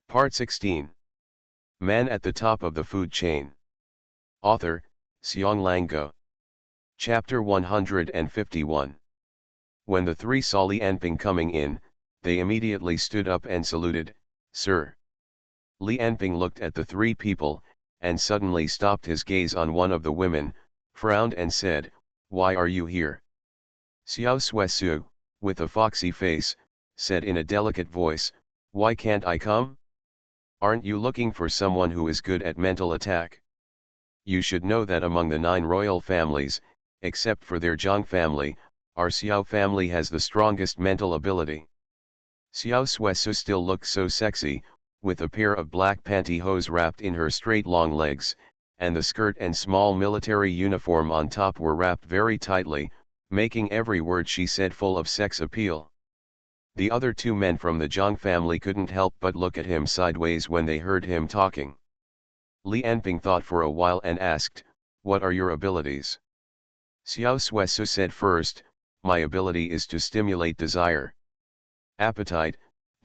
Part 16. Man at the Top of the Food Chain. Author, Seong Lang-go. Chapter 151. When the three saw Li Enping coming in, they immediately stood up and saluted, "Sir." Li Enping looked at the three people, and suddenly stopped his gaze on one of the women, frowned and said, "Why are you here?" Xiao Suesu, with a foxy face, said in a delicate voice, "Why can't I come? Aren't you looking for someone who is good at mental attack? You should know that among the 9 royal families, except for their Zhang family, our Xiao family has the strongest mental ability." Xiao Suesu still looked so sexy, with a pair of black pantyhose wrapped in her straight long legs, and the skirt and small military uniform on top were wrapped very tightly, making every word she said full of sex appeal. The other 2 men from the Zhang family couldn't help but look at him sideways when they heard him talking. Li Enping thought for a while and asked, "What are your abilities?" Xiao Suesu said first, "My ability is to stimulate desire. Appetite,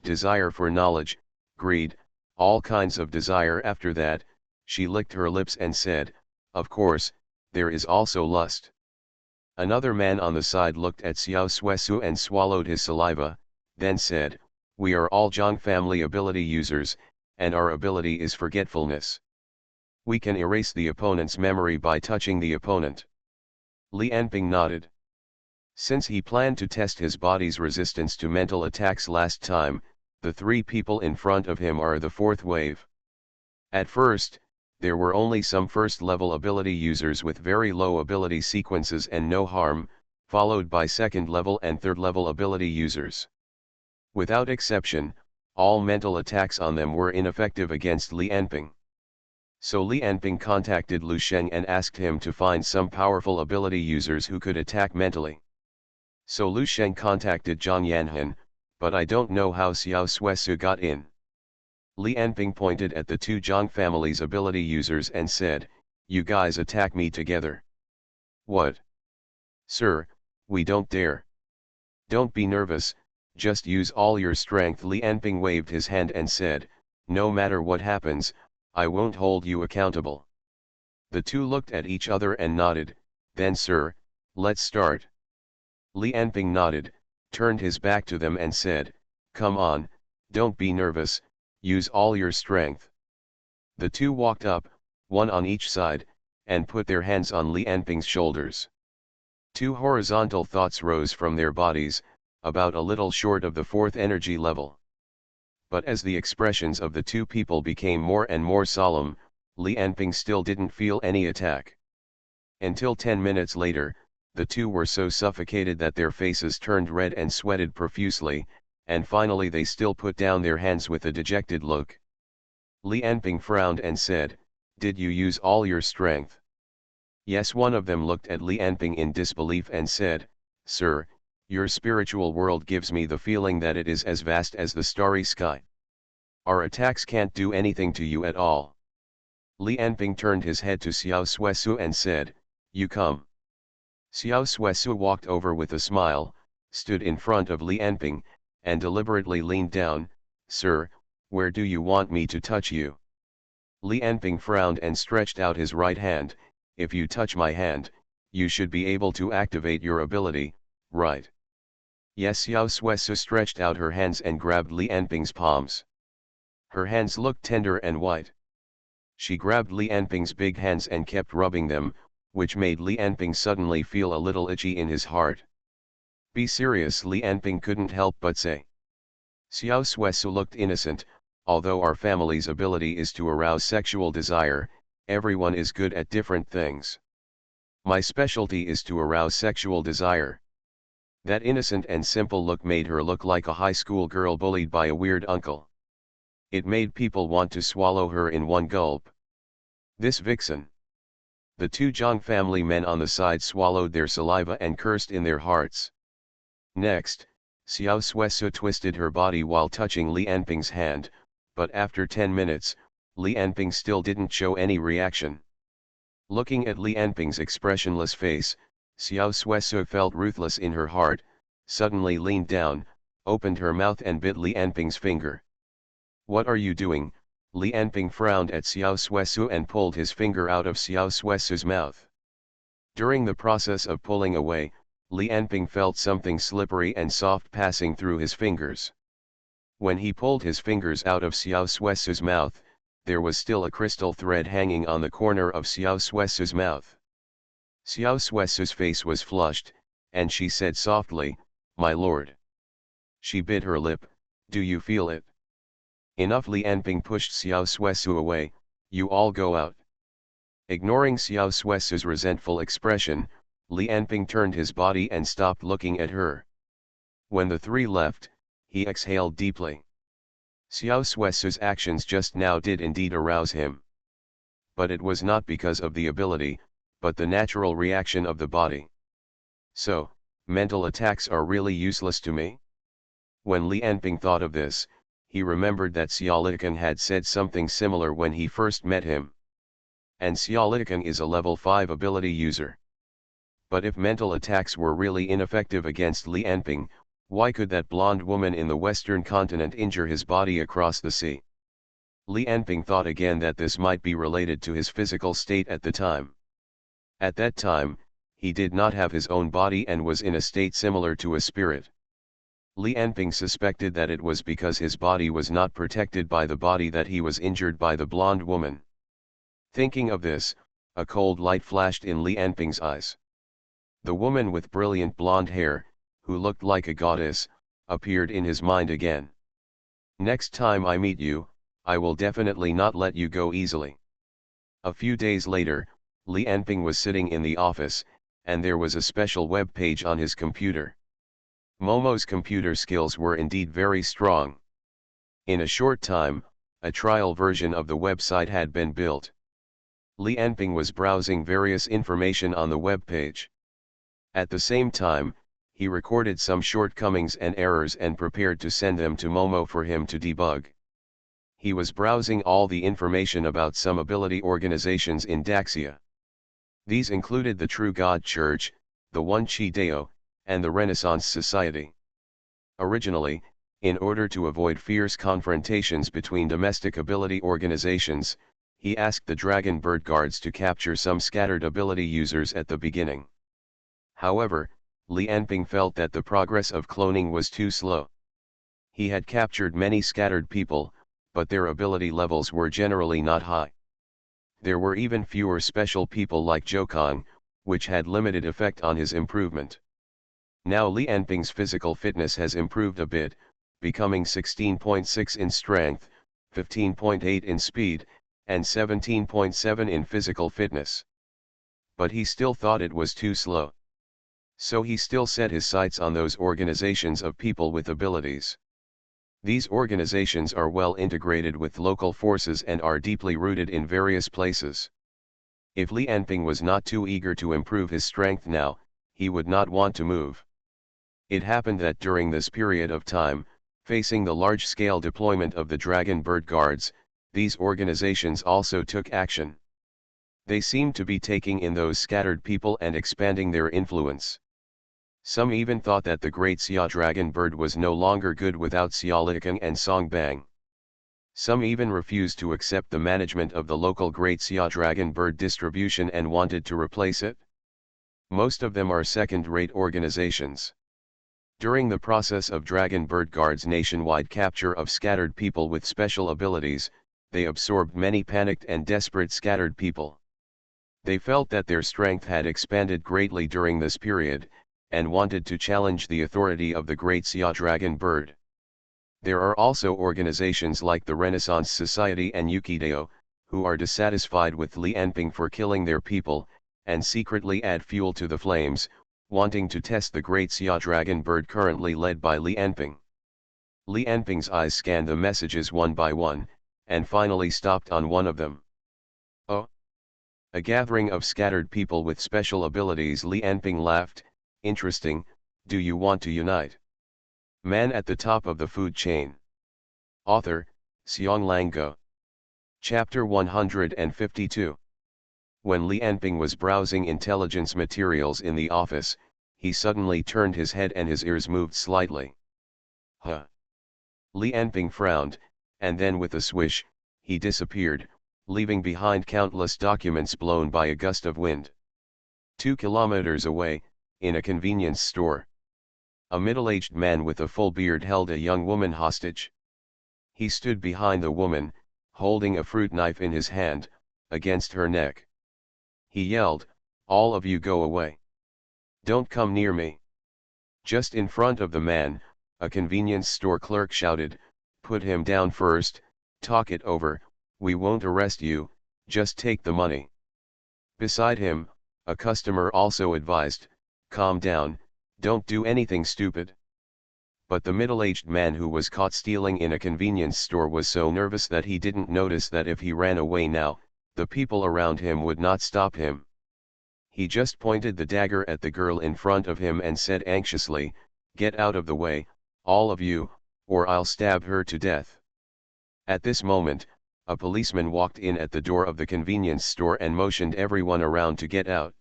desire for knowledge, greed, all kinds of desire." After that, she licked her lips and said, "Of course, there is also lust." Another man on the side looked at Xiao Suesu and swallowed his saliva, then said, "We are all Zhang family ability users, and our ability is forgetfulness. We can erase the opponent's memory by touching the opponent." Li Enping nodded. Since he planned to test his body's resistance to mental attacks last time, the 3 people in front of him are the 4th wave. At first, there were only some first-level ability users with very low ability sequences and no harm, followed by second-level and third-level ability users. Without exception, all mental attacks on them were ineffective against Li Enping. So Li Enping contacted Lu Sheng and asked him to find some powerful ability users who could attack mentally. So Lu Sheng contacted Zhang Yanhan, but I don't know how Xiao Suesu got in. Li Enping pointed at the 2 Zhang family's ability users and said, "You guys attack me together." "What? Sir, we don't dare." "Don't be nervous, just use all your strength." Li Enping waved his hand and said, "No matter what happens, I won't hold you accountable." The 2 looked at each other and nodded, "Then sir, let's start." Li Enping nodded, turned his back to them and said, "Come on, don't be nervous, use all your strength." The 2 walked up, one on each side, and put their hands on Li Enping's shoulders. 2 horizontal thoughts rose from their bodies, about a little short of the 4th energy level. But as the expressions of the 2 people became more and more solemn, Li Enping still didn't feel any attack. Until 10 minutes later, the 2 were so suffocated that their faces turned red and sweated profusely, and finally they still put down their hands with a dejected look. Li Enping frowned and said, "Did you use all your strength?" "Yes." One of them looked at Li Enping in disbelief and said, "Sir, your spiritual world gives me the feeling that it is as vast as the starry sky. Our attacks can't do anything to you at all." Li Enping turned his head to Xiao Suesu and said, "You come." Xiao Suesu walked over with a smile, stood in front of Li Enping, and deliberately leaned down. "Sir, where do you want me to touch you?" Li Enping frowned and stretched out his right hand. "If you touch my hand, you should be able to activate your ability, right?" "Yes." Xiao Suesu stretched out her hands and grabbed Li Enping's palms. Her hands looked tender and white. She grabbed Li Enping's big hands and kept rubbing them, which made Li Enping suddenly feel a little itchy in his heart. "Be serious." Li Enping couldn't help but say. Xiao Suesu looked innocent. "Although our family's ability is to arouse sexual desire, everyone is good at different things. My specialty is to arouse sexual desire." That innocent and simple look made her look like a high school girl bullied by a weird uncle. It made people want to swallow her in one gulp. This vixen. The 2 Zhang family men on the side swallowed their saliva and cursed in their hearts. Next, Xiao Suesu twisted her body while touching Li Enping's hand, but after 10 minutes, Li Enping still didn't show any reaction. Looking at Li Enping's expressionless face, Xiao Suesu felt ruthless in her heart, suddenly leaned down, opened her mouth and bit Li Enping's finger. What are you doing? Li Anping frowned at Xiao Suesu and pulled his finger out of Xiao Suesu's mouth. During the process of pulling away, Li Anping felt something slippery and soft passing through his fingers. When he pulled his fingers out of Xiao Suesu's mouth, there was still a crystal thread hanging on the corner of Xiao Suesu's mouth. Xiao Suesu's face was flushed, and she said softly, "My lord." She bit her lip. "Do you feel it?" "Enough." Li Anping pushed Xiao Suesu away. "You all go out." Ignoring Xiao Suesu's resentful expression, Li Anping turned his body and stopped looking at her. When the three left, he exhaled deeply. Xiao Suesu's actions just now did indeed arouse him. But it was not because of the ability, but the natural reaction of the body. So, mental attacks are really useless to me? When Li Anping thought of this, he remembered that SpecialAbilities had said something similar when he first met him. And SpecialAbilities is a level 5 ability user. But if mental attacks were really ineffective against Li Anping, why could that blonde woman in the western continent injure his body across the sea? Li Anping thought again that this might be related to his physical state at the time. At that time, he did not have his own body and was in a state similar to a spirit. Li Anping suspected that it was because his body was not protected by the body that he was injured by the blonde woman. Thinking of this, a cold light flashed in Li Anping's eyes. The woman with brilliant blonde hair, who looked like a goddess, appeared in his mind again. "Next time I meet you, I will definitely not let you go easily." A few days later, Li Anping was sitting in the office, and there was a special web page on his computer. Momo's computer skills were indeed very strong. In a short time, a trial version of the website had been built. Li Anping was browsing various information on the web page. At the same time, he recorded some shortcomings and errors and prepared to send them to Momo for him to debug. He was browsing all the information about some ability organizations in Daxia. These included the True God Church, the One Chi Deo, and the Renaissance Society. Originally, in order to avoid fierce confrontations between domestic ability organizations, he asked the Dragon Bird Guards to capture some scattered ability users at the beginning. However, Li Anping felt that the progress of cloning was too slow. He had captured many scattered people, but their ability levels were generally not high. There were even fewer special people like Jokong, which had limited effect on his improvement. Now Li Anping's physical fitness has improved a bit, becoming 16.6 in strength, 15.8 in speed, and 17.7 in physical fitness. But he still thought it was too slow. So he still set his sights on those organizations of people with abilities. These organizations are well integrated with local forces and are deeply rooted in various places. If Li Anping was not too eager to improve his strength now, he would not want to move. It happened that during this period of time, facing the large-scale deployment of the Dragon Bird Guards, these organizations also took action. They seemed to be taking in those scattered people and expanding their influence. Some even thought that the Great Xia Dragon Bird was no longer good without SpecialAbilities and Songbang. Some even refused to accept the management of the local Great Xia Dragon Bird distribution and wanted to replace it. Most of them are second-rate organizations. During the process of Dragon Bird Guard's nationwide capture of scattered people with special abilities, they absorbed many panicked and desperate scattered people. They felt that their strength had expanded greatly during this period, and wanted to challenge the authority of the Great Xia Dragon Bird. There are also organizations like the Renaissance Society and Yukideo, who are dissatisfied with Li Anping for killing their people, and secretly add fuel to the flames, wanting to test the Great Xia Dragon Bird currently led by Li Anping. Li Anping's eyes scanned the messages one by one, and finally stopped on one of them. "Oh! A gathering of scattered people with special abilities." Li Anping laughed. "Interesting, do you want to unite?" Man at the top of the food chain. Author, Xiong Go. Chapter 152. When Li Anping was browsing intelligence materials in the office, he suddenly turned his head and his ears moved slightly. Huh! Li Anping frowned, and then with a swish, he disappeared, leaving behind countless documents blown by a gust of wind. 2 kilometers away, in a convenience store, a middle-aged man with a full beard held a young woman hostage. He stood behind the woman, holding a fruit knife in his hand, against her neck. He yelled, "All of you go away. Don't come near me." Just in front of the man, a convenience store clerk shouted, "Put him down first, talk it over, we won't arrest you, just take the money." Beside him, a customer also advised, "Calm down, don't do anything stupid." But the middle-aged man who was caught stealing in a convenience store was so nervous that he didn't notice that if he ran away now, the people around him would not stop him. He just pointed the dagger at the girl in front of him and said anxiously, "Get out of the way, all of you, or I'll stab her to death." At this moment, a policeman walked in at the door of the convenience store and motioned everyone around to get out.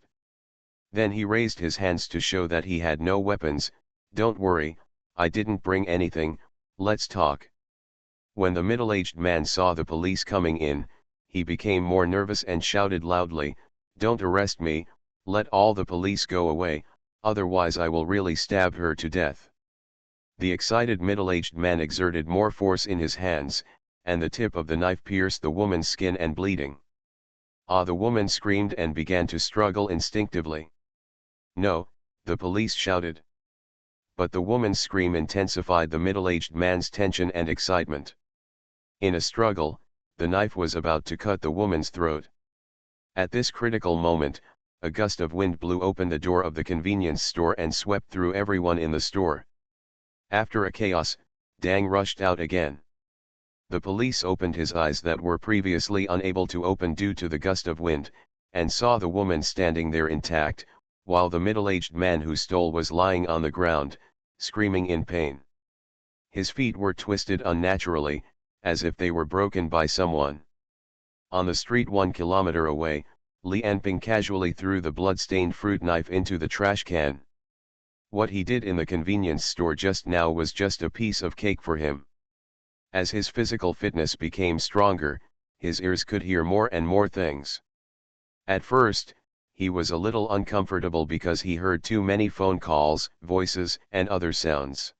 Then he raised his hands to show that he had no weapons. "Don't worry, I didn't bring anything, let's talk." When the middle-aged man saw the police coming in, he became more nervous and shouted loudly, "Don't arrest me, let all the police go away, otherwise I will really stab her to death." The excited middle-aged man exerted more force in his hands, and the tip of the knife pierced the woman's skin and bleeding. "Ah!" the woman screamed and began to struggle instinctively. "No," the police shouted. But the woman's scream intensified the middle-aged man's tension and excitement. In a struggle, the knife was about to cut the woman's throat. At this critical moment, a gust of wind blew open the door of the convenience store and swept through everyone in the store. After a chaos, Dang rushed out again. The police opened his eyes that were previously unable to open due to the gust of wind, and saw the woman standing there intact, while the middle-aged man who stole was lying on the ground, screaming in pain. His feet were twisted unnaturally, as if they were broken by someone. On the street 1 kilometer away, Li Anping casually threw the blood-stained fruit knife into the trash can. What he did in the convenience store just now was just a piece of cake for him. As his physical fitness became stronger, his ears could hear more and more things. At first, he was a little uncomfortable because he heard too many phone calls, voices, and other sounds.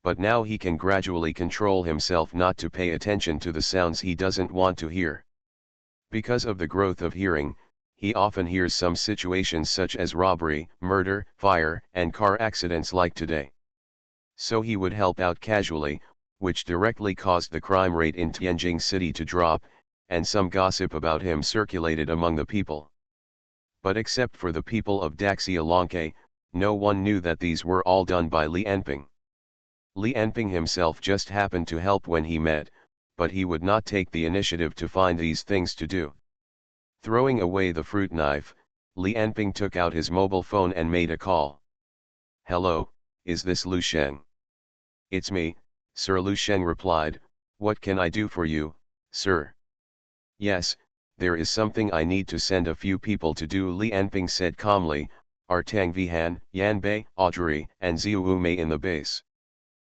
But now he can gradually control himself not to pay attention to the sounds he doesn't want to hear. Because of the growth of hearing, he often hears some situations such as robbery, murder, fire, and car accidents like today. So he would help out casually, which directly caused the crime rate in Tianjin City to drop, and some gossip about him circulated among the people. But except for the people of Daxialonke, no one knew that these were all done by Li Anping. Li Anping himself just happened to help when he met, but he would not take the initiative to find these things to do. Throwing away the fruit knife, Li Anping took out his mobile phone and made a call. "Hello, is this Lu Sheng?" "It's me, Sir," Lu Sheng replied. "What can I do for you, sir?" "Yes, there is something I need to send a few people to do," Li Anping said calmly. "Are Tang Vihan, Yan Bei, Audrey, and Xiu Wumei in the base?"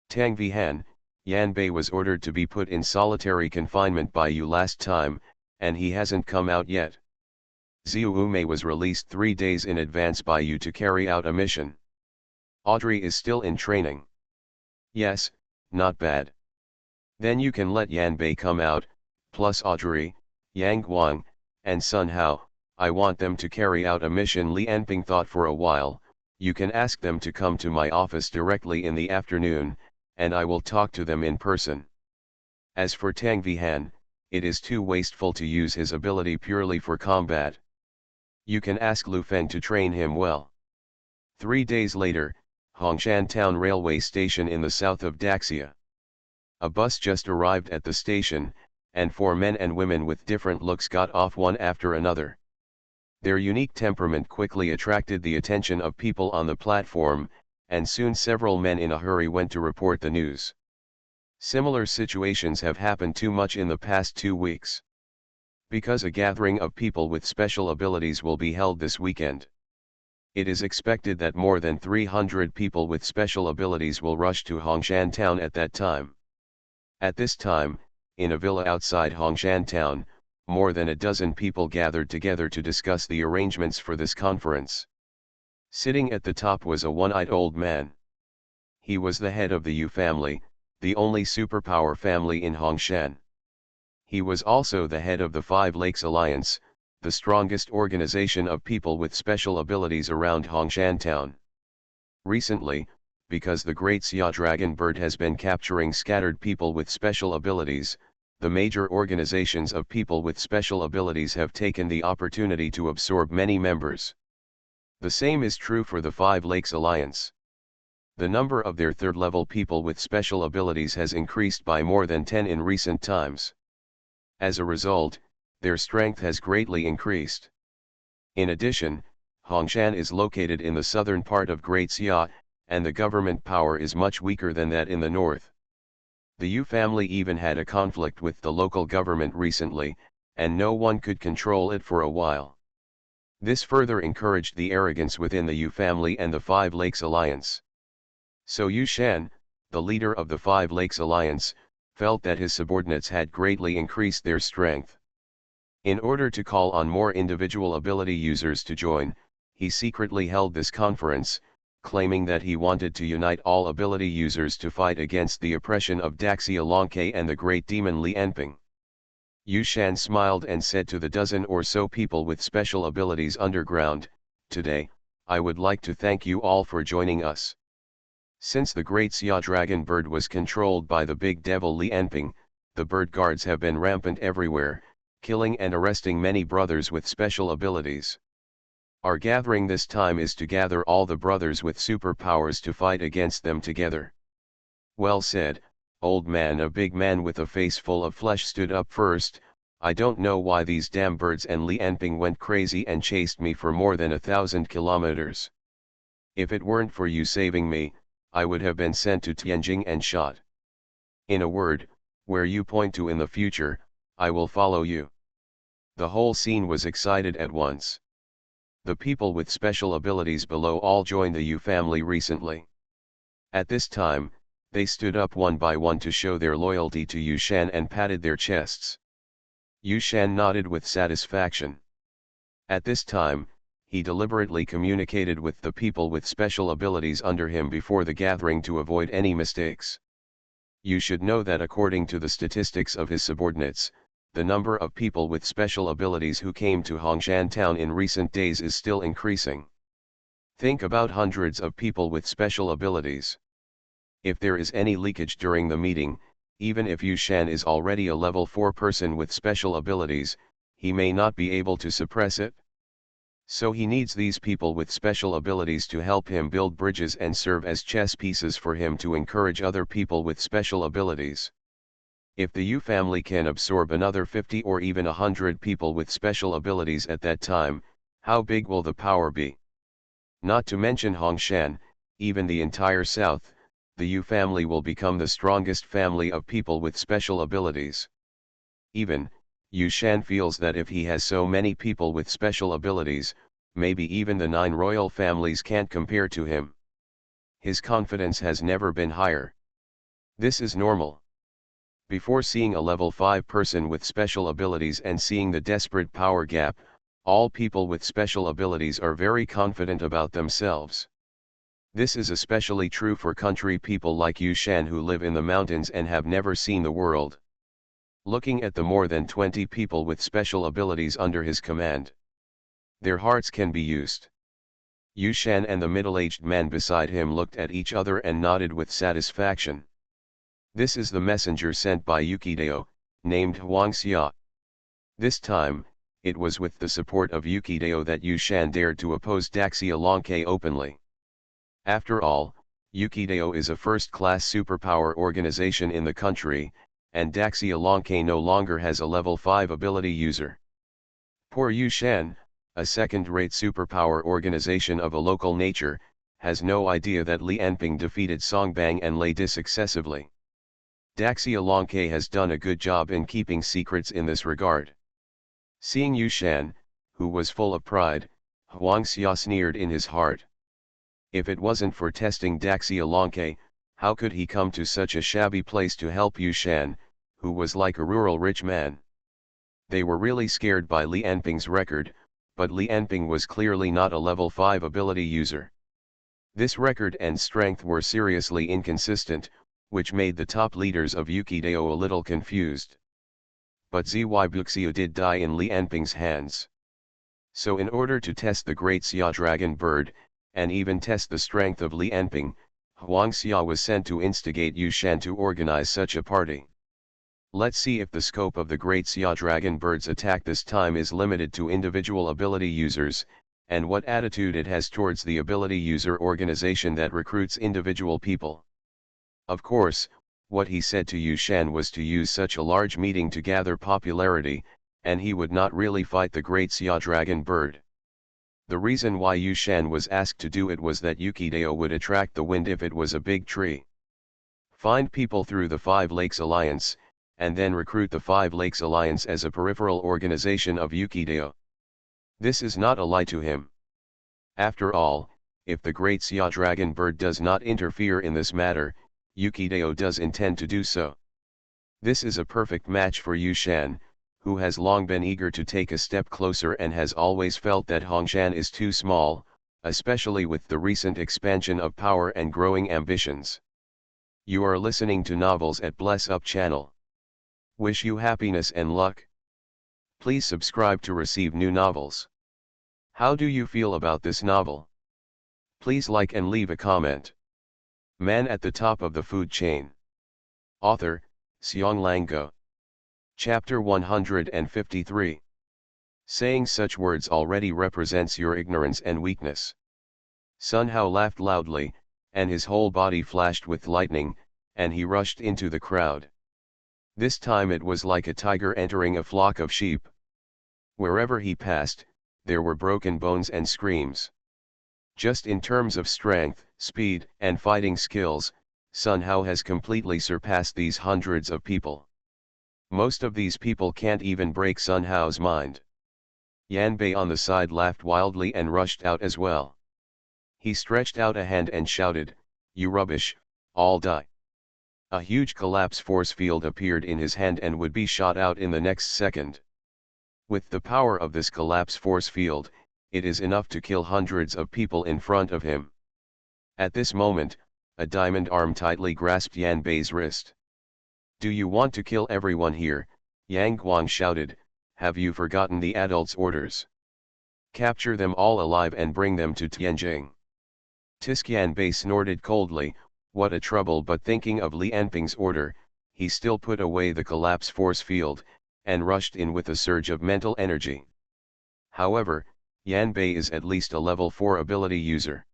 Tang Vihan, Yan Bei was ordered to be put in solitary confinement by you last time, and he hasn't come out yet. Xiu Wumei was released 3 days in advance by you to carry out a mission. Audrey is still in training. Yes, not bad. Then you can let Yan Bei come out, plus Audrey, Yang Guang, and Sun Hao. I want them to carry out a mission. Li Anping thought for a while. You can ask them to come to my office directly in the afternoon, and I will talk to them in person. As for Tang Vihan, it is too wasteful to use his ability purely for combat. You can ask Lu Feng to train him well. 3 days later, Hongshan Town Railway Station in the south of Daxia. A bus just arrived at the station, and 4 men and women with different looks got off one after another. Their unique temperament quickly attracted the attention of people on the platform, and soon several men in a hurry went to report the news. Similar situations have happened too much in the past 2 weeks. Because a gathering of people with special abilities will be held this weekend. It is expected that more than 300 people with special abilities will rush to Hongshan Town at that time. At this time, in a villa outside Hongshan town, more than a dozen people gathered together to discuss the arrangements for this conference. Sitting at the top was a one-eyed old man. He was the head of the Yu family, the only superpower family in Hongshan. He was also the head of the Five Lakes Alliance, the strongest organization of people with special abilities around Hongshan town. Recently, because the great Xia dragon bird has been capturing scattered people with special abilities, the major organizations of people with special abilities have taken the opportunity to absorb many members. The same is true for the Five Lakes Alliance. The number of their third-level people with special abilities has increased by more than 10 in recent times. As a result, their strength has greatly increased. In addition, Hongshan is located in the southern part of Great Xia, and the government power is much weaker than that in the north. The Yu family even had a conflict with the local government recently, and no one could control it for a while. This further encouraged the arrogance within the Yu family and the Five Lakes Alliance. So Yu Shan, the leader of the Five Lakes Alliance, felt that his subordinates had greatly increased their strength. In order to call on more individual ability users to join, he secretly held this conference, claiming that he wanted to unite all ability users to fight against the oppression of Daxia Longke and the great demon Li Enping. Yu Shan smiled and said to the dozen or so people with special abilities underground, "Today, I would like to thank you all for joining us. Since the great Xia dragon bird was controlled by the big devil Li Enping, the bird guards have been rampant everywhere, killing and arresting many brothers with special abilities. Our gathering this time is to gather all the brothers with superpowers to fight against them together." "Well said, old man." A big man with a face full of flesh stood up first. "I don't know why these damn birds and Li Enping went crazy and chased me for more than 1,000 kilometers. If it weren't for you saving me, I would have been sent to Tianjing and shot. In a word, where you point to in the future, I will follow you." The whole scene was excited at once. The people with special abilities below all joined the Yu family recently. At this time, they stood up one by one to show their loyalty to Yu Shan and patted their chests. Yu Shan nodded with satisfaction. At this time, he deliberately communicated with the people with special abilities under him before the gathering to avoid any mistakes. You should know that according to the statistics of his subordinates, the number of people with special abilities who came to Hongshan town in recent days is still increasing. Think about hundreds of people with special abilities. If there is any leakage during the meeting, even if Yu Shan is already a level 4 person with special abilities, he may not be able to suppress it. So he needs these people with special abilities to help him build bridges and serve as chess pieces for him to encourage other people with special abilities. If the Yu family can absorb another 50 or even 100 people with special abilities at that time, how big will the power be? Not to mention Hongshan, even the entire south, the Yu family will become the strongest family of people with special abilities. Even, Yu Shan feels that if he has so many people with special abilities, maybe even the 9 royal families can't compare to him. His confidence has never been higher. This is normal. Before seeing a level 5 person with special abilities and seeing the desperate power gap, all people with special abilities are very confident about themselves. This is especially true for country people like Yu Shan who live in the mountains and have never seen the world. Looking at the more than 20 people with special abilities under his command, their hearts can be used. Yu Shan and the middle-aged man beside him looked at each other and nodded with satisfaction. This is the messenger sent by Yukideo, named Huang Xia. This time, it was with the support of Yukideo that Yu Shan dared to oppose Daxia Longke openly. After all, Yukideo is a first-class superpower organization in the country, and Daxia Longke no longer has a level 5 ability user. Poor Yu Shan, a second-rate superpower organization of a local nature, has no idea that Li Enping defeated Songbang and Lei Dis successively. Daxia Longke has done a good job in keeping secrets in this regard. Seeing Yu Shan, who was full of pride, Huang Xia sneered in his heart. If it wasn't for testing Daxia Longke, How could he come to such a shabby place to help Yu Shan, who was like a rural rich man? They were really scared by Li Anping's record, but Li Anping was clearly not a level 5 ability user. This record and strength were seriously inconsistent, which made the top leaders of Yukidao a little confused. But Zhuai did die in Li Anping's hands. So in order to test the great Xia dragon bird, and even test the strength of Li Anping, Huang Xia was sent to instigate Yu Shan to organize such a party. Let's see if the scope of the great Xia dragon bird's attack this time is limited to individual ability users, and what attitude it has towards the ability user organization that recruits individual people. Of course, what he said to Yu Shan was to use such a large meeting to gather popularity, and he would not really fight the great Xia dragon bird. The reason why Yu Shan was asked to do it was that Yukidao would attract the wind if it was a big tree. Find people through the Five Lakes Alliance, and then recruit the Five Lakes Alliance as a peripheral organization of Yukidao. This is not a lie to him. After all, if the great Xia dragon bird does not interfere in this matter, Yukidao does intend to do so. This is a perfect match for Yu Shan, who has long been eager to take a step closer and has always felt that Hongshan is too small, especially with the recent expansion of power and growing ambitions. You are listening to Novels at Bless Up channel. Wish you happiness and luck. Please subscribe to receive new novels. How do you feel about this novel? Please like and leave a comment. Man at the top of the food chain. Author, Xiong Go. Chapter 153. Saying such words already represents your ignorance and weakness. Sun Hao laughed loudly, and his whole body flashed with lightning, and he rushed into the crowd. This time it was like a tiger entering a flock of sheep. Wherever he passed, there were broken bones and screams. Just in terms of strength, speed, and fighting skills, Sun Hao has completely surpassed these hundreds of people. Most of these people can't even break Sun Hao's mind. Yan Bei on the side laughed wildly and rushed out as well. He stretched out a hand and shouted, "You rubbish, all die." A huge collapse force field appeared in his hand and would be shot out in the next second. With the power of this collapse force field, it is enough to kill hundreds of people in front of him. At this moment, a diamond arm tightly grasped Yan Bei's wrist. "Do you want to kill everyone here?" Yang Guang shouted. "Have you forgotten the adults' orders? Capture them all alive and bring them to Tianjing." Yan Bei snorted coldly, what a trouble, but thinking of Li Anping's order, he still put away the collapse force field, and rushed in with a surge of mental energy. However, Yan Bei is at least a level 4 ability user.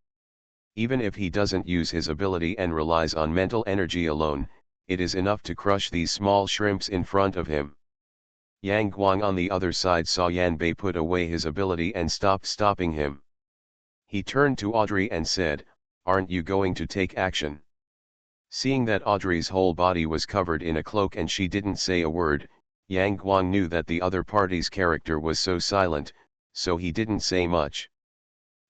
Even if he doesn't use his ability and relies on mental energy alone, it is enough to crush these small shrimps in front of him. Yang Guang on the other side saw Yan Bei put away his ability and stopping him. He turned to Audrey and said, "Aren't you going to take action?" Seeing that Audrey's whole body was covered in a cloak and she didn't say a word, Yang Guang knew that the other party's character was so silent, so he didn't say much.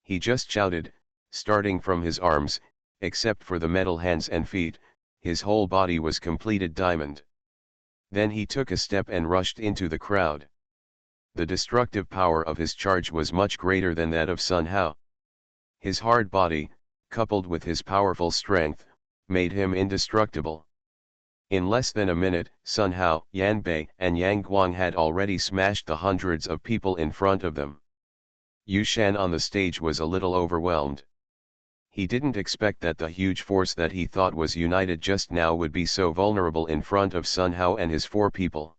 He just shouted, starting from his arms, except for the metal hands and feet, his whole body was completed diamond. Then he took a step and rushed into the crowd. The destructive power of his charge was much greater than that of Sun Hao. His hard body, coupled with his powerful strength, made him indestructible. In less than a minute, Sun Hao, Yan Bei, and Yang Guang had already smashed the hundreds of people in front of them. Yu Shan on the stage was a little overwhelmed. He didn't expect that the huge force that he thought was united just now would be so vulnerable in front of Sun Hao and his 4 people.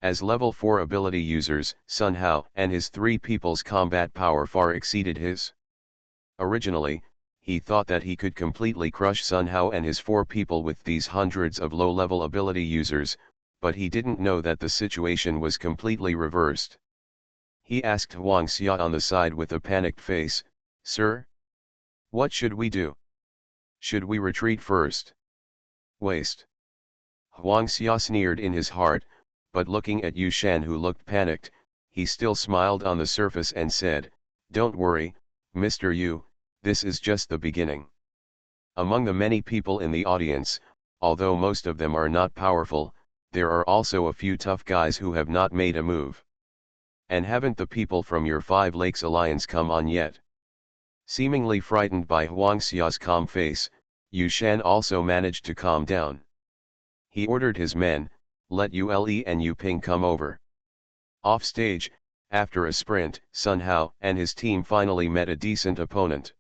As level 4 ability users, Sun Hao and his 3 people's combat power far exceeded his. Originally, he thought that he could completely crush Sun Hao and his 4 people with these hundreds of low-level ability users, but he didn't know that the situation was completely reversed. He asked Huang Xia on the side with a panicked face, "Sir? What should we do? Should we retreat first? Waste." Huang Xia sneered in his heart, but looking at Yu Shan who looked panicked, he still smiled on the surface and said, "Don't worry, Mr. Yu, this is just the beginning. Among the many people in the audience, although most of them are not powerful, there are also a few tough guys who have not made a move. And haven't the people from your Five Lakes Alliance come on yet? Seemingly frightened by Huang Xia's calm face, Yu Shan also managed to calm down. He ordered his men, let Ule and Yu Ping come over. Off stage, after a sprint, Sun Hao and his team finally met a decent opponent.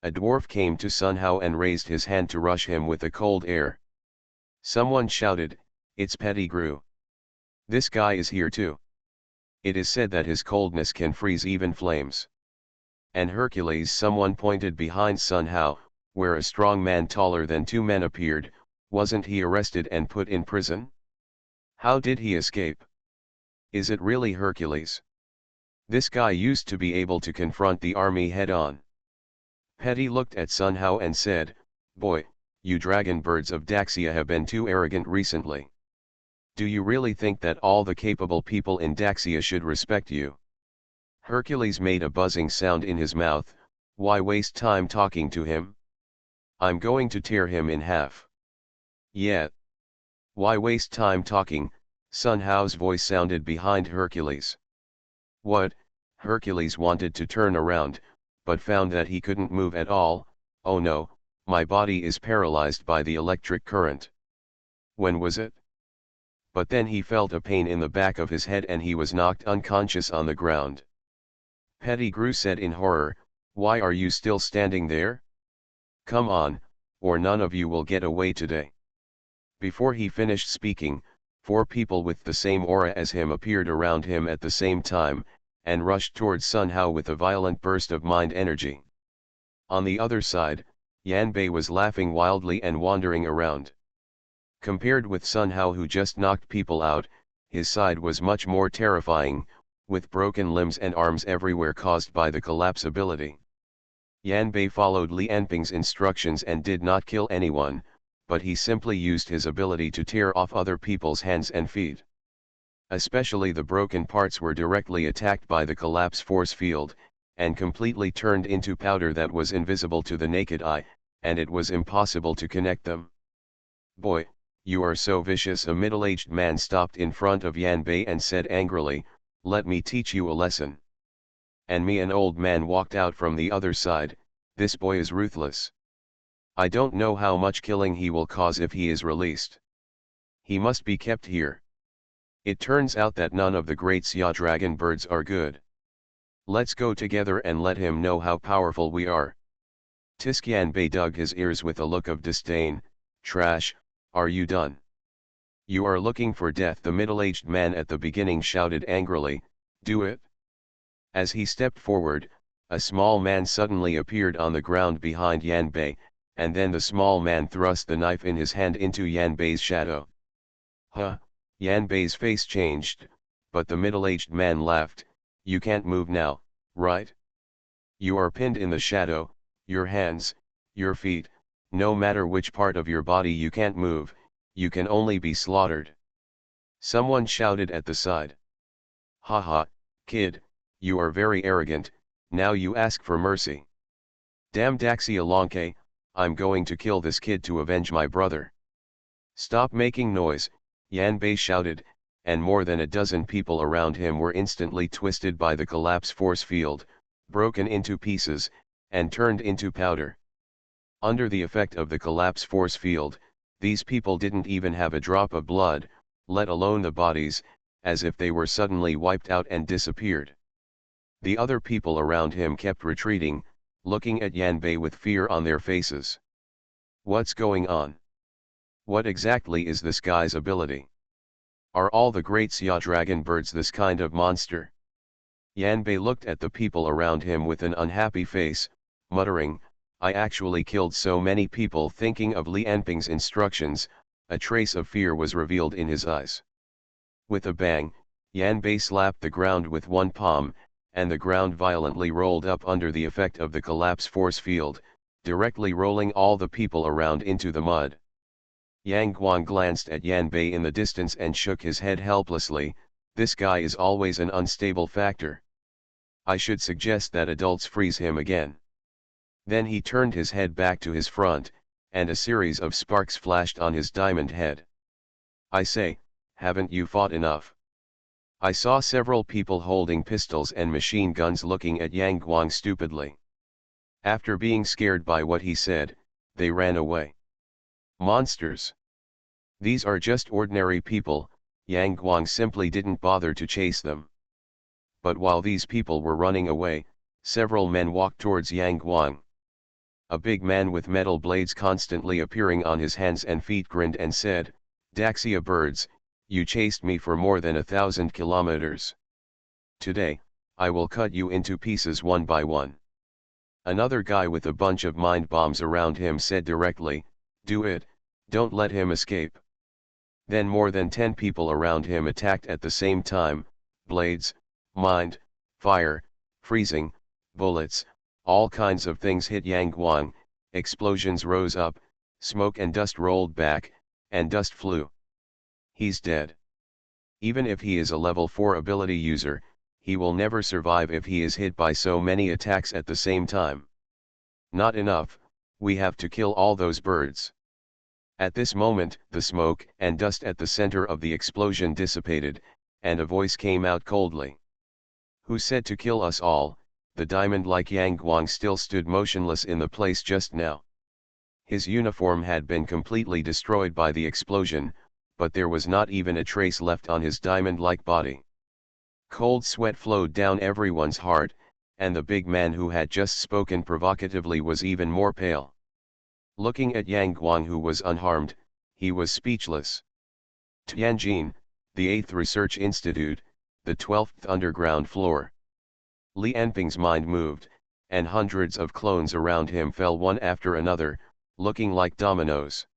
A dwarf came to Sun Hao and raised his hand to rush him with a cold air. Someone shouted, "It's Pettigrew. This guy is here too." It is said that his coldness can freeze even flames. And Hercules, someone pointed behind Sun Hao, where a strong man taller than two men appeared. Wasn't he arrested and put in prison? How did he escape? Is it really Hercules? This guy used to be able to confront the army head-on. Petty looked at Sun Hao and said, "Boy, you dragon birds of Daxia have been too arrogant recently. Do you really think that all the capable people in Daxia should respect you?" Hercules made a buzzing sound in his mouth. "Why waste time talking to him? I'm going to tear him in half." "Yeah. Why waste time talking?" Sun Hao's voice sounded behind Hercules. "What?" Hercules wanted to turn around, but found that he couldn't move at all. "Oh no, my body is paralyzed by the electric current." "When was it?" But then he felt a pain in the back of his head and he was knocked unconscious on the ground. Pettigrew said in horror, "Why are you still standing there? Come on, or none of you will get away today." Before he finished speaking, 4 people with the same aura as him appeared around him at the same time, and rushed towards Sun Hao with a violent burst of mind energy. On the other side, Yan Bei was laughing wildly and wandering around. Compared with Sun Hao, who just knocked people out, his side was much more terrifying, with broken limbs and arms everywhere caused by the collapse ability. Yan Bei followed Li Anping's instructions and did not kill anyone, but he simply used his ability to tear off other people's hands and feet. Especially the broken parts were directly attacked by the collapse force field, and completely turned into powder that was invisible to the naked eye, and it was impossible to connect them. "Boy, you are so vicious." A middle-aged man stopped in front of Yan Bei and said angrily, "Let me teach you a lesson." And me, an old man, walked out from the other side. "This boy is ruthless. I don't know how much killing he will cause if he is released. He must be kept here. It turns out that none of the great Xia dragon birds are good. Let's go together and let him know how powerful we are." Yan Bei dug his ears with a look of disdain. "Trash, are you done? You are looking for death?" the middle-aged man at the beginning shouted angrily. "Do it." As he stepped forward, a small man suddenly appeared on the ground behind Yan Bei, and then the small man thrust the knife in his hand into Yan Bei's shadow. "Huh!" Yan Bei's face changed, but the middle-aged man laughed. "You can't move now, right? You are pinned in the shadow, your hands, your feet, no matter which part of your body you can't move, you can only be slaughtered." Someone shouted at the side. "Ha ha, kid, you are very arrogant, now you ask for mercy. Damn Daxia Lonke, I'm going to kill this kid to avenge my brother." "Stop making noise," Yan Bei shouted, and more than a dozen people around him were instantly twisted by the collapse force field, broken into pieces, and turned into powder. Under the effect of the collapse force field, these people didn't even have a drop of blood, let alone the bodies, as if they were suddenly wiped out and disappeared. The other people around him kept retreating, looking at Yan Bei with fear on their faces. What's going on? What exactly is this guy's ability? Are all the great Xia dragon birds this kind of monster? Yan Bei looked at the people around him with an unhappy face, muttering, "I actually killed so many people." Thinking of Li Anping's instructions, a trace of fear was revealed in his eyes. With a bang, Yan Bei slapped the ground with one palm, and the ground violently rolled up under the effect of the collapse force field, directly rolling all the people around into the mud. Yang Guang glanced at Yan Bei in the distance and shook his head helplessly. "This guy is always an unstable factor. I should suggest that adults freeze him again." Then he turned his head back to his front, and a series of sparks flashed on his diamond head. "I say, haven't you fought enough?" I saw several people holding pistols and machine guns looking at Yang Guang stupidly. After being scared by what he said, they ran away. Monsters! These are just ordinary people. Yang Guang simply didn't bother to chase them. But while these people were running away, several men walked towards Yang Guang. A big man with metal blades constantly appearing on his hands and feet grinned and said, "Daxia birds, you chased me for more than 1,000 kilometers. Today, I will cut you into pieces one by one." Another guy with a bunch of mind bombs around him said directly, "Do it, don't let him escape." Then more than 10 people around him attacked at the same time. Blades, mind, fire, freezing, bullets, all kinds of things hit Yang Guang. Explosions rose up, smoke and dust rolled back, and dust flew. He's dead. Even if he is a level 4 ability user, he will never survive if he is hit by so many attacks at the same time. Not enough, we have to kill all those birds. At this moment, the smoke and dust at the center of the explosion dissipated, and a voice came out coldly. "Who said to kill us all?" The diamond-like Yang Guang still stood motionless in the place just now. His uniform had been completely destroyed by the explosion, but there was not even a trace left on his diamond-like body. Cold sweat flowed down everyone's heart, and the big man who had just spoken provocatively was even more pale. Looking at Yang Guang, who was unharmed, he was speechless. Tianjin, the 8th Research Institute, the 12th underground floor. Li Anping's mind moved, and hundreds of clones around him fell one after another, looking like dominoes.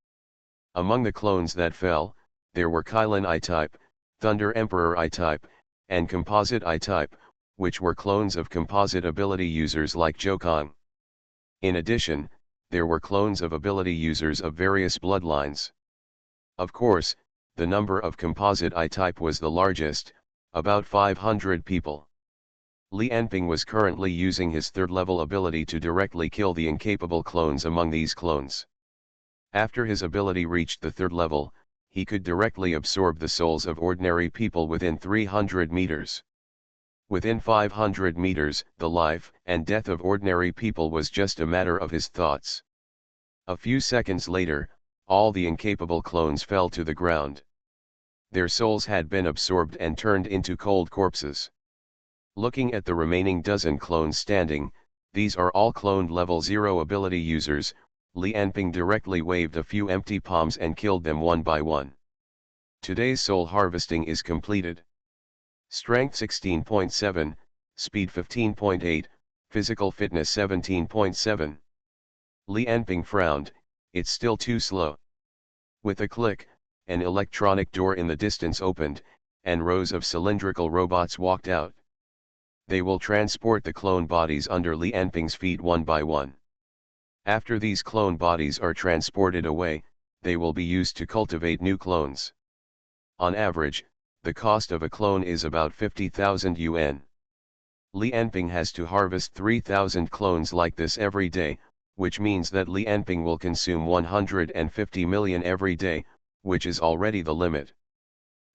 Among the clones that fell, there were Kylin I-type, Thunder Emperor I-type, and Composite I-type, which were clones of composite ability users like Zhoukang. In addition, there were clones of ability users of various bloodlines. Of course, the number of composite I-type was the largest, about 500 people. Li Anping was currently using his 3rd level ability to directly kill the incapable clones among these clones. After his ability reached the 3rd level, he could directly absorb the souls of ordinary people within 300 meters. Within 500 meters, the life and death of ordinary people was just a matter of his thoughts. A few seconds later, all the incapable clones fell to the ground. Their souls had been absorbed and turned into cold corpses. Looking at the remaining dozen clones standing, these are all cloned level 0 ability users. Li Anping directly waved a few empty palms and killed them one by one. Today's soul harvesting is completed. Strength 16.7, Speed 15.8, Physical Fitness 17.7. Li Anping frowned, it's still too slow. With a click, an electronic door in the distance opened, and rows of cylindrical robots walked out. They will transport the clone bodies under Li Anping's feet one by one. After these clone bodies are transported away, they will be used to cultivate new clones. On average, the cost of a clone is about 50,000 yuan. Li Anping has to harvest 3,000 clones like this every day, which means that Li Anping will consume 150 million every day, which is already the limit.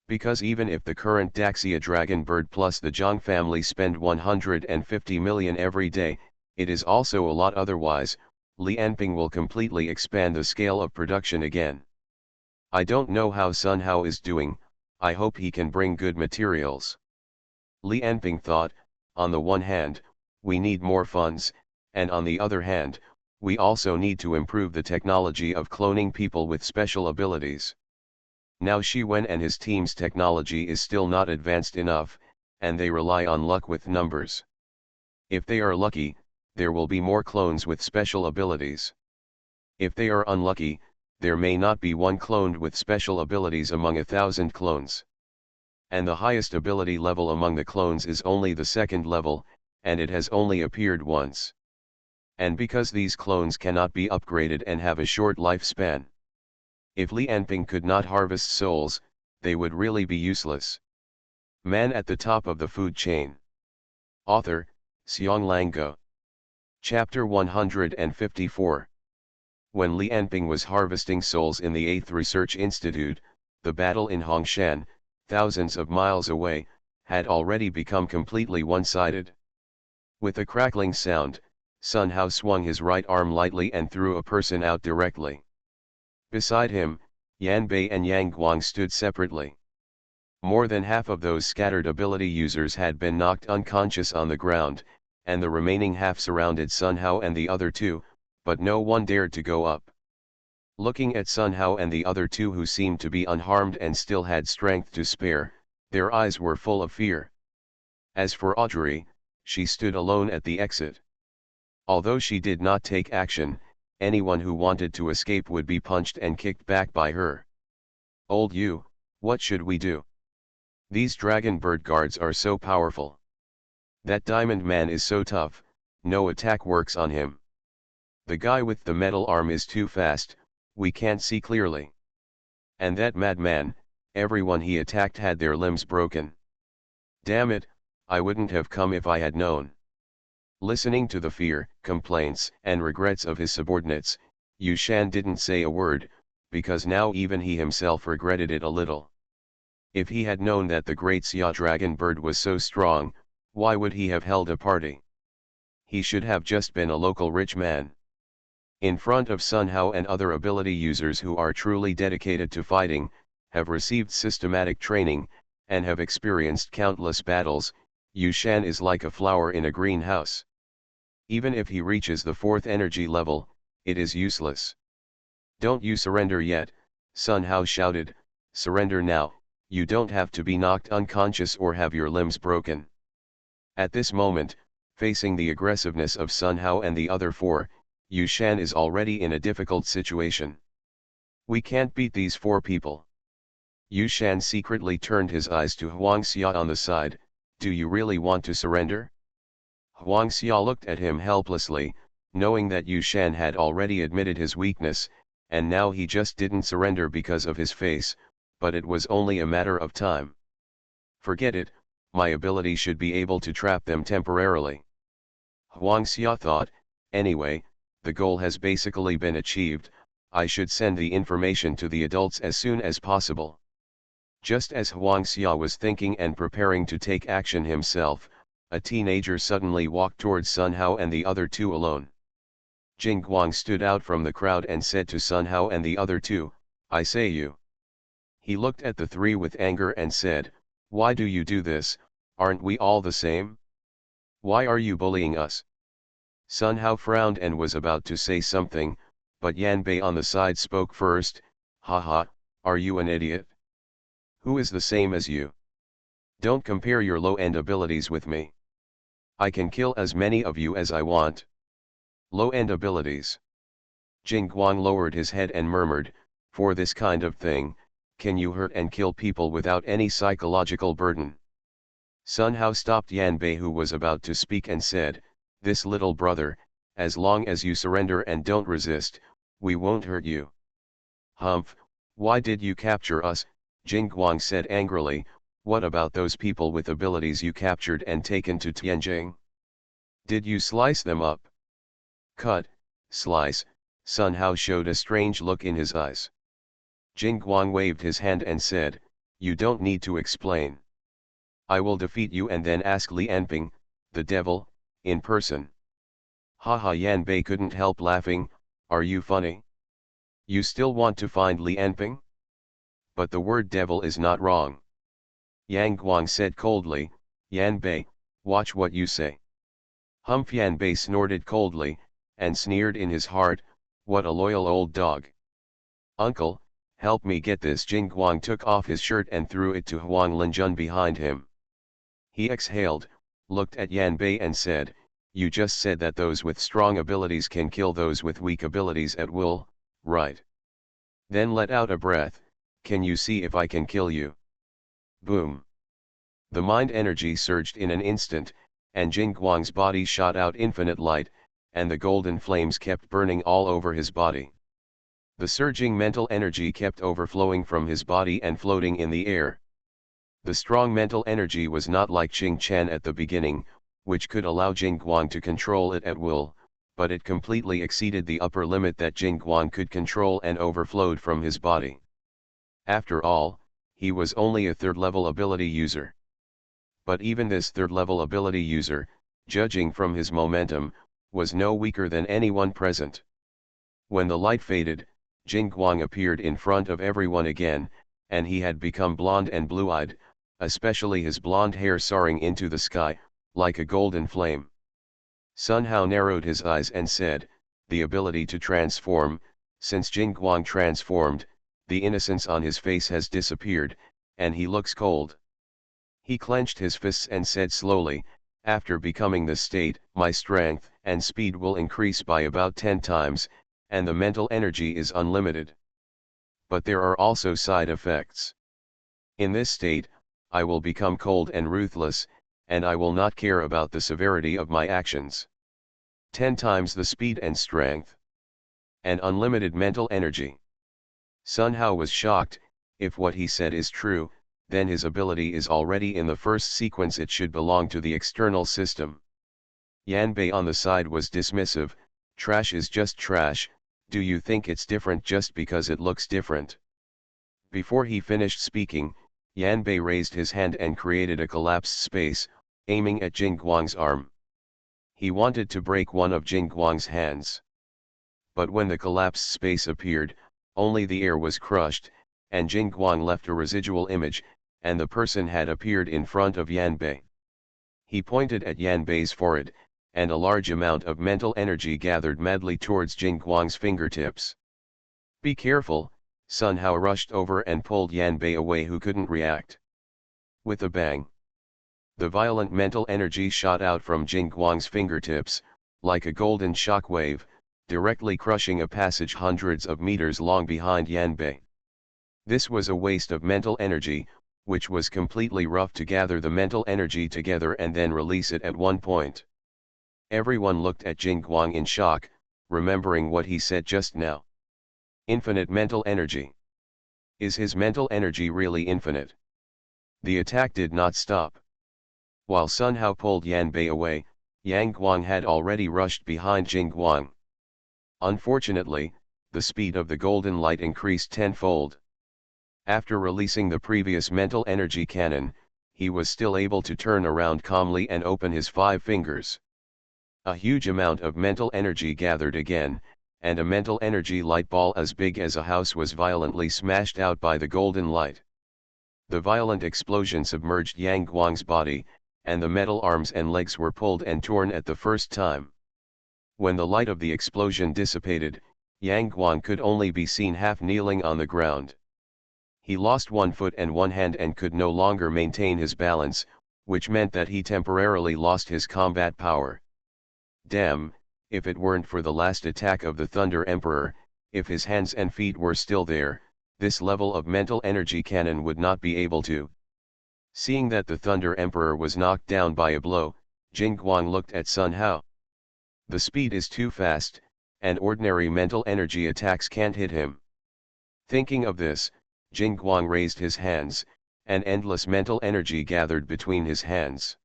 Because even if the current Daxia dragon bird plus the Zhang family spend 150 million every day, it is also a lot otherwise. Li Anping will completely expand the scale of production again. I don't know how Sun Hao is doing, I hope he can bring good materials. Li Anping thought, on the one hand, we need more funds, and on the other hand, we also need to improve the technology of cloning people with special abilities. Now Shi Wen and his team's technology is still not advanced enough, and they rely on luck with numbers. If they are lucky, there will be more clones with special abilities. If they are unlucky, there may not be one cloned with special abilities among 1,000 clones. And the highest ability level among the clones is only the 2nd level, and it has only appeared once. And because these clones cannot be upgraded and have a short lifespan. If Li Anping could not harvest souls, they would really be useless. Man at the top of the food chain. Author, Xiong Lango. Chapter 154. When Li Anping was harvesting souls in the 8th Research Institute, the battle in Hongshan, thousands of miles away, had already become completely one-sided. With a crackling sound, Sun Hao swung his right arm lightly and threw a person out directly. Beside him, Yan Bei and Yang Guang stood separately. More than half of those scattered ability users had been knocked unconscious on the ground, and the remaining half surrounded Sun Hao and the other two, but no one dared to go up. Looking at Sun Hao and the other two who seemed to be unharmed and still had strength to spare, their eyes were full of fear. As for Audrey, she stood alone at the exit. Although she did not take action, anyone who wanted to escape would be punched and kicked back by her. "Old you, what should we do? These dragon bird guards are so powerful. That diamond man is so tough, no attack works on him. The guy with the metal arm is too fast, we can't see clearly. And that madman, everyone he attacked had their limbs broken. Damn it, I wouldn't have come if I had known." Listening to the fear, complaints, and regrets of his subordinates, Yu Shan didn't say a word, because now even he himself regretted it a little. If he had known that the great Xia dragon bird was so strong, why would he have held a party? He should have just been a local rich man. In front of Sun Hao and other ability users who are truly dedicated to fighting, have received systematic training, and have experienced countless battles, Yu Shan is like a flower in a greenhouse. Even if he reaches the 4th energy level, it is useless. "Don't you surrender yet," Sun Hao shouted, "surrender now, you don't have to be knocked unconscious or have your limbs broken." At this moment, facing the aggressiveness of Sun Hao and the other four, Yu Shan is already in a difficult situation. "We can't beat these 4 people." Yu Shan secretly turned his eyes to Huang Xia on the side. "Do you really want to surrender?" Huang Xia looked at him helplessly, knowing that Yu Shan had already admitted his weakness, and now he just didn't surrender because of his face, but it was only a matter of time. "Forget it, my ability should be able to trap them temporarily." Huang Xia thought, "Anyway, the goal has basically been achieved, I should send the information to the adults as soon as possible." Just as Huang Xia was thinking and preparing to take action himself, a teenager suddenly walked towards Sun Hao and the other two alone. Jing Guang stood out from the crowd and said to Sun Hao and the other two, "I say you." He looked at the 3 with anger and said, "Why do you do this? Aren't we all the same? Why are you bullying us?" Sun Hao frowned and was about to say something, but Yan Bei on the side spoke first. "Haha, are you an idiot? Who is the same as you? Don't compare your low-end abilities with me. I can kill as many of you as I want." "Low-end abilities?" Jing Guang lowered his head and murmured, "For this kind of thing, can you hurt and kill people without any psychological burden?" Sun Hao stopped Yan Bei who was about to speak and said, "This little brother, as long as you surrender and don't resist, we won't hurt you." "Humph, why did you capture us?" Jing Guang said angrily. "What about those people with abilities you captured and taken to Tianjing? Did you slice them up?" "Cut, slice," Sun Hao showed a strange look in his eyes. Jing Guang waved his hand and said, "You don't need to explain. I will defeat you and then ask Li Anping, the devil, in person." Haha, Yan Bei couldn't help laughing. "Are you funny? You still want to find Li Anping? But the word devil is not wrong." Yang Guang said coldly, "Yan Bei, watch what you say." Humph, Yan Bei snorted coldly, and sneered in his heart, "What a loyal old dog. Uncle, help me get this." Jing Guang took off his shirt and threw it to Huang Linjun behind him. He exhaled, looked at Yan Bei and said, "You just said that those with strong abilities can kill those with weak abilities at will, right? Then let out a breath. Can you see if I can kill you?" Boom. The mind energy surged in an instant, and Jing Guang's body shot out infinite light, and the golden flames kept burning all over his body. The surging mental energy kept overflowing from his body and floating in the air. The strong mental energy was not like Qing Chan at the beginning, which could allow Jing Guang to control it at will, but it completely exceeded the upper limit that Jingguang could control and overflowed from his body. After all, he was only a third-level ability user. But even this third-level ability user, judging from his momentum, was no weaker than anyone present. When the light faded, Jingguang appeared in front of everyone again, and he had become blonde and blue-eyed, especially his blonde hair soaring into the sky, like a golden flame. Sun Hao narrowed his eyes and said, "The ability to transform, since Jingguang transformed, the innocence on his face has disappeared, and he looks cold." He clenched his fists and said slowly, "After becoming this state, my strength and speed will increase by about 10 times, and the mental energy is unlimited. But there are also side effects. In this state, I will become cold and ruthless, and I will not care about the severity of my actions. 10 times the speed and strength. And unlimited mental energy." Sun Hao was shocked. If what he said is true, then his ability is already in the first sequence. It should belong to the external system. Yan Bei on the side was dismissive. "Trash is just trash. Do you think it's different just because it looks different?" Before he finished speaking, Yan Bei raised his hand and created a collapsed space, aiming at Jingguang's arm. He wanted to break one of Jingguang's hands. But when the collapsed space appeared, only the air was crushed, and Jingguang left a residual image, and the person had appeared in front of Yan Bei. He pointed at Yan Bei's forehead, and a large amount of mental energy gathered madly towards Jingguang's fingertips. "Be careful," Sun Hao rushed over and pulled Yan Bei away, who couldn't react. With a bang, the violent mental energy shot out from Jingguang's fingertips, like a golden shock wave, directly crushing a passage hundreds of meters long behind Yan Bei. This was a waste of mental energy, which was completely rough to gather the mental energy together and then release it at one point. Everyone looked at Jingguang in shock, remembering what he said just now. Infinite mental energy. Is his mental energy really infinite? The attack did not stop. While Sun Hao pulled Yan Bei away, Yang Guang had already rushed behind Jingguang. Unfortunately, the speed of the golden light increased tenfold. After releasing the previous mental energy cannon, he was still able to turn around calmly and open his 5 fingers. A huge amount of mental energy gathered again, and a mental energy light ball as big as a house was violently smashed out by the golden light. The violent explosion submerged Yang Guang's body, and the metal arms and legs were pulled and torn at the first time. When the light of the explosion dissipated, Yang Guang could only be seen half kneeling on the ground. He lost 1 foot and 1 hand and could no longer maintain his balance, which meant that he temporarily lost his combat power. Damn, if it weren't for the last attack of the Thunder Emperor, if his hands and feet were still there, this level of mental energy cannon would not be able to. Seeing that the Thunder Emperor was knocked down by a blow, Jingguang looked at Sun Hao. The speed is too fast, and ordinary mental energy attacks can't hit him. Thinking of this, Jingguang raised his hands, and endless mental energy gathered between his hands.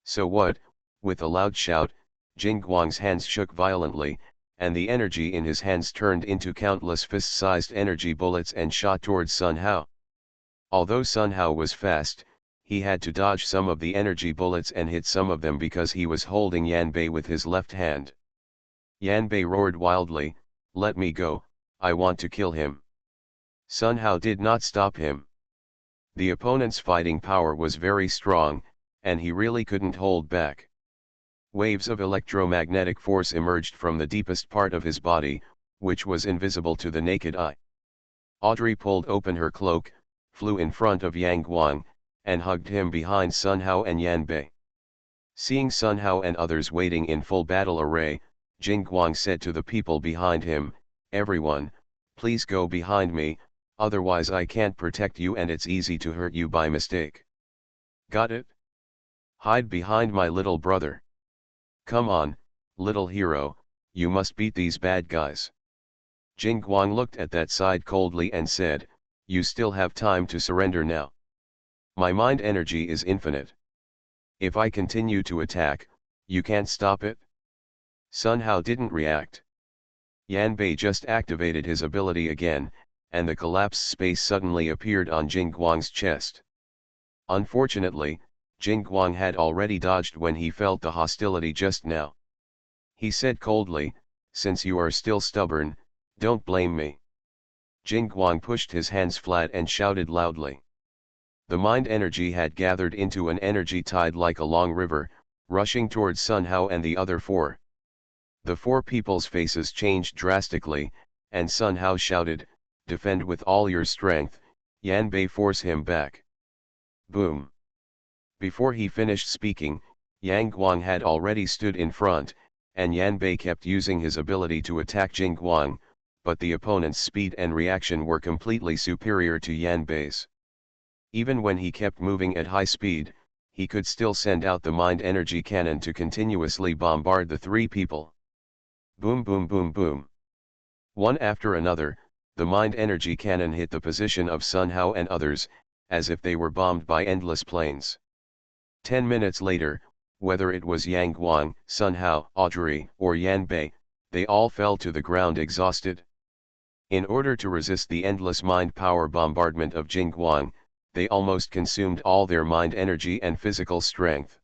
So what? With a loud shout, Jingguang's hands shook violently, and the energy in his hands turned into countless fist-sized energy bullets and shot towards Sun Hao. Although Sun Hao was fast, he had to dodge some of the energy bullets and hit some of them because he was holding Yan Bei with his left hand. Yan Bei roared wildly, "Let me go, I want to kill him." Sun Hao did not stop him. The opponent's fighting power was very strong, and he really couldn't hold back. Waves of electromagnetic force emerged from the deepest part of his body, which was invisible to the naked eye. Audrey pulled open her cloak, flew in front of Yang Guang, and hugged him behind Sun Hao and Yan Bei. Seeing Sun Hao and others waiting in full battle array, Jingguang said to the people behind him, "Everyone, please go behind me, otherwise I can't protect you and it's easy to hurt you by mistake. Got it? Hide behind my little brother. Come on, little hero, you must beat these bad guys." Jingguang looked at that side coldly and said, "You still have time to surrender now. My mind energy is infinite. If I continue to attack, you can't stop it?" Sun Hao didn't react. Yan Bei just activated his ability again, and the collapsed space suddenly appeared on Jing Guang's chest. Unfortunately, Jing Guang had already dodged when he felt the hostility just now. He said coldly, "Since you are still stubborn, don't blame me." Jing Guang pushed his hands flat and shouted loudly. The mind energy had gathered into an energy tide like a long river, rushing towards Sun Hao and the other four. The four people's faces changed drastically, and Sun Hao shouted, "Defend with all your strength, Yan Bei, force him back." Boom! Before he finished speaking, Yang Guang had already stood in front, and Yan Bei kept using his ability to attack Jing Guang, but the opponent's speed and reaction were completely superior to Yan Bei's. Even when he kept moving at high speed, he could still send out the mind energy cannon to continuously bombard the three people. Boom boom boom boom. One after another, the mind energy cannon hit the position of Sun Hao and others, as if they were bombed by endless planes. 10 minutes later, whether it was Yang Guang, Sun Hao, Audrey, or Yan Bei, they all fell to the ground exhausted. In order to resist the endless mind power bombardment of Jing Guang, they almost consumed all their mind energy and physical strength.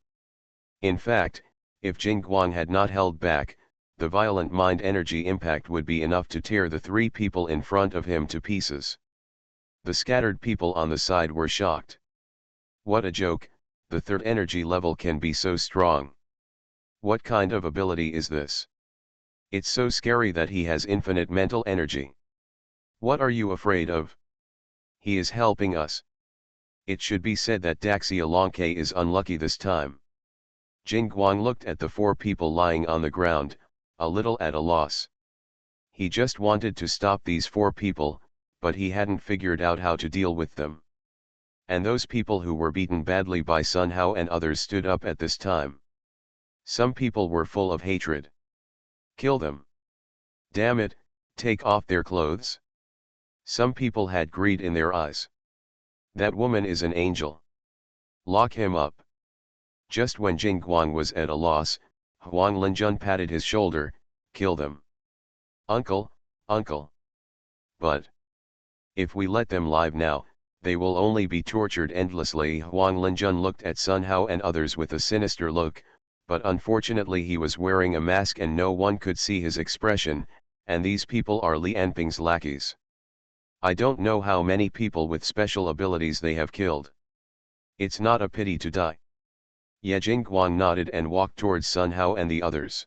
In fact, if Jing Guang had not held back, the violent mind energy impact would be enough to tear the three people in front of him to pieces. The scattered people on the side were shocked. What a joke, the third energy level can be so strong. What kind of ability is this? It's so scary that he has infinite mental energy. What are you afraid of? He is helping us. It should be said that SpecialAbilities is unlucky this time. Jing Guang looked at the four people lying on the ground, a little at a loss. He just wanted to stop these four people, but he hadn't figured out how to deal with them. And those people who were beaten badly by Sun Hao and others stood up at this time. Some people were full of hatred. Kill them. Damn it, take off their clothes. Some people had greed in their eyes. That woman is an angel. Lock him up. Just when Jing Guang was at a loss, Huang Linjun patted his shoulder, "Kill them. Uncle, uncle." But if we let them live now, they will only be tortured endlessly. Huang Linjun looked at Sun Hao and others with a sinister look, but unfortunately he was wearing a mask and no one could see his expression, and these people are Li Anping's lackeys. I don't know how many people with special abilities they have killed. It's not a pity to die. Ye Jing Guang nodded and walked towards Sun Hao and the others.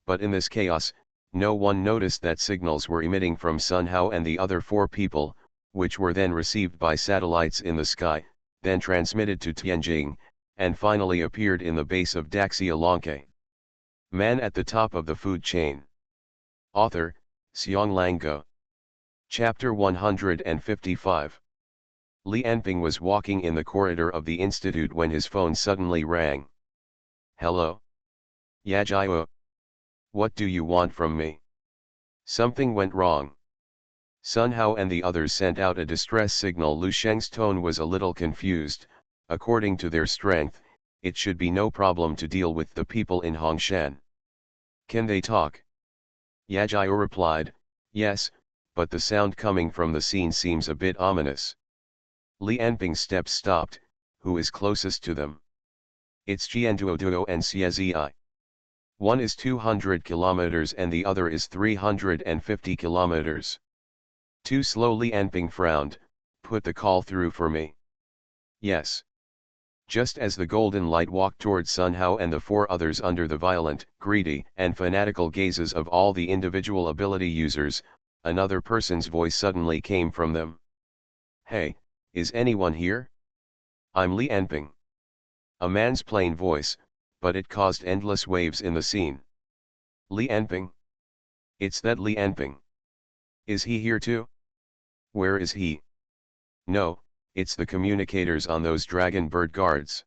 But in this chaos, no one noticed that signals were emitting from Sun Hao and the other four people, which were then received by satellites in the sky, then transmitted to Tianjing, and finally appeared in the base of SpecialAbilities. Man at the top of the food chain. Author, Xiong Lango. Chapter 155. Li Anping was walking in the corridor of the institute when his phone suddenly rang. "Hello? Yajiao. What do you want from me?" Something went wrong. Sun Hao and the others sent out a distress signal. Lu Sheng's tone was a little confused. According to their strength, it should be no problem to deal with the people in Hongshan. "Can they talk?" Yajiao replied, "Yes, but the sound coming from the scene seems a bit ominous." Li Anping's steps stopped. "Who is closest to them?" "It's Jianduoduo and Xiezi. One is 200 kilometers and the other is 350 kilometers. Too slowly." Anping frowned. "Put the call through for me." "Yes." Just as the golden light walked towards Sun Hao and the four others under the violent, greedy, and fanatical gazes of all the individual ability users, another person's voice suddenly came from them. "Hey, is anyone here? I'm Li Anping." A man's plain voice, but it caused endless waves in the scene. "Li Anping? It's that Li Anping. Is he here too? Where is he?" "No, it's the communicators on those dragon bird guards."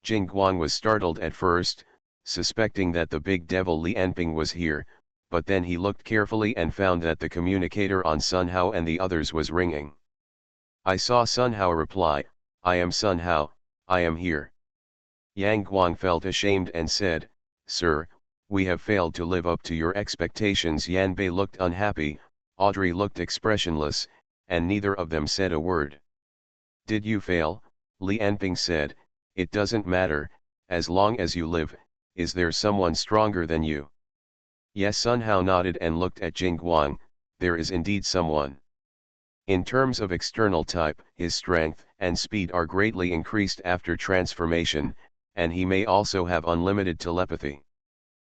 Jing Guang was startled at first, suspecting that the big devil Li Anping was here, but then he looked carefully and found that the communicator on Sun Hao and the others was ringing. I saw Sun Hao reply, "I am Sun Hao, I am here." Yang Guang felt ashamed and said, "Sir, We have failed to live up to your expectations. Yanbei looked unhappy, Audrey looked expressionless, and neither of them said a word. Did you fail? Li Anping said, it doesn't matter, as long as you live. Is there someone stronger than you? Yes, Sun Hao nodded and looked at Jing Guang. There is indeed someone. In terms of external type, his strength and speed are greatly increased after transformation, and he may also have unlimited telepathy.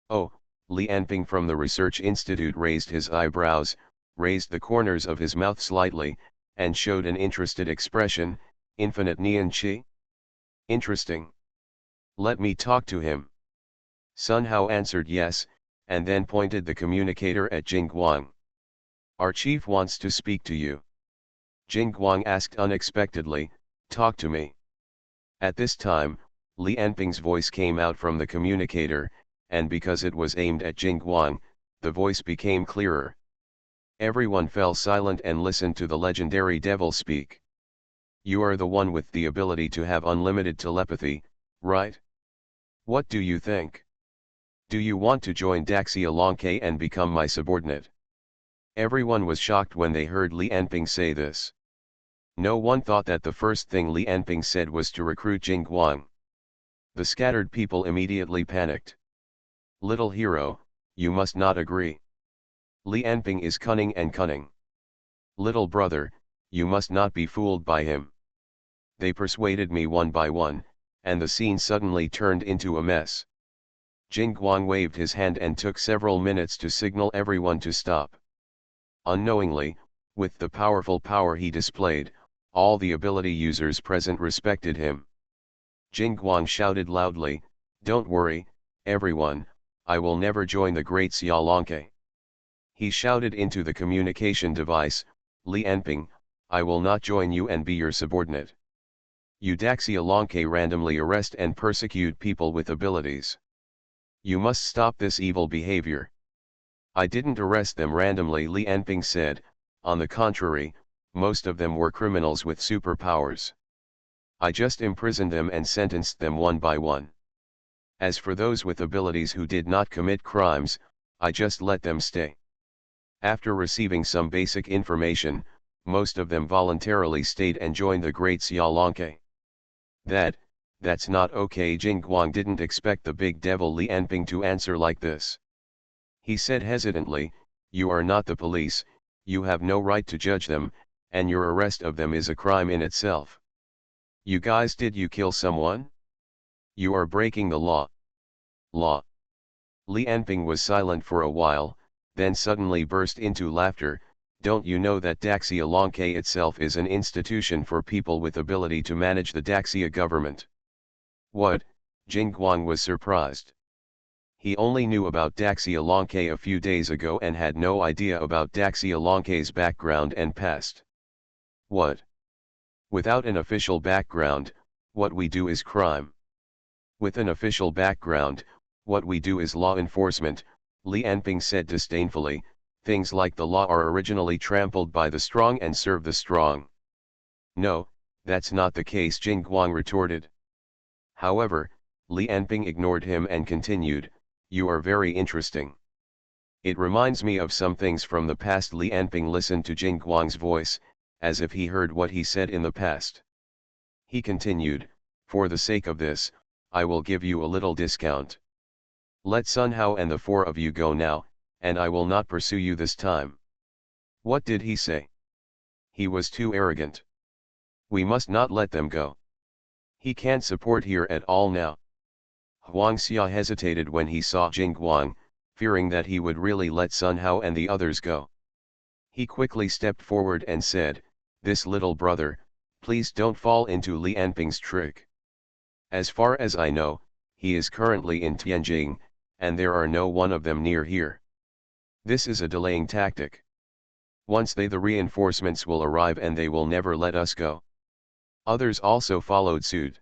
Oh, Li Anping from the Research Institute raised his eyebrows, raised the corners of his mouth slightly, and showed an interested expression. Infinite Nian Qi? Interesting. Let me talk to him. Sun Hao answered yes, and then pointed the communicator at Jing Guang. Our chief wants to speak to you. Jing Guang asked unexpectedly, talk to me. At this time, Li Anping's voice came out from the communicator, and because it was aimed at Jing Guang, the voice became clearer. Everyone fell silent and listened to the legendary devil speak. You are the one with the ability to have unlimited telepathy, right? What do you think? Do you want to join Daxia Longke and become my subordinate? Everyone was shocked when they heard Li Anping say this. No one thought that the first thing Li Anping said was to recruit Jing Guang. The scattered people immediately panicked. Little hero, you must not agree. Li Anping is cunning and cunning. Little brother, you must not be fooled by him. They persuaded me one by one, and the scene suddenly turned into a mess. Jing Guang waved his hand and took several minutes to signal everyone to stop. Unknowingly, with the powerful power he displayed, all the ability users present respected him. Jing Guang shouted loudly, don't worry, everyone, I will never join the great Xia Longke. He shouted into the communication device, Li Anping, I will not join you and be your subordinate. You Daxia Longke randomly arrest and persecute people with abilities. You must stop this evil behavior. I didn't arrest them randomly, Li Anping said, on the contrary, most of them were criminals with superpowers. I just imprisoned them and sentenced them one by one. As for those with abilities who did not commit crimes, I just let them stay. After receiving some basic information, most of them voluntarily stayed and joined the great Xia Longke. That's not okay. Jing Guang didn't expect the big devil Li Anping to answer like this. He said hesitantly, you are not the police, you have no right to judge them, and your arrest of them is a crime in itself. You guys, did you kill someone? You are breaking the law. Law. Li Anping was silent for a while, then suddenly burst into laughter. Don't you know that Daxia Longke itself is an institution for people with ability to manage the Daxia government? What? Jing Guang was surprised. He only knew about Daxia Longke a few days ago and had no idea about Daxia Longke's background and past. What? Without an official background, what we do is crime. With an official background, what we do is law enforcement, Li Anping said disdainfully. Things like the law are originally trampled by the strong and serve the strong. No, that's not the case, Jing Guang retorted. However, Li Anping ignored him and continued, you are very interesting. It reminds me of some things from the past. Li Anping listened to Jing Guang's voice, as if he heard what he said in the past. He continued, for the sake of this, I will give you a little discount. Let Sun Hao and the four of you go now, and I will not pursue you this time. What did he say? He was too arrogant. We must not let them go. He can't support here at all now. Huang Xia hesitated when he saw Jing Guang, fearing that he would really let Sun Hao and the others go. He quickly stepped forward and said, this little brother, please don't fall into Li Anping's trick. As far as I know, he is currently in Tianjing, and there are no one of them near here. This is a delaying tactic. Once the reinforcements will arrive and they will never let us go. Others also followed suit.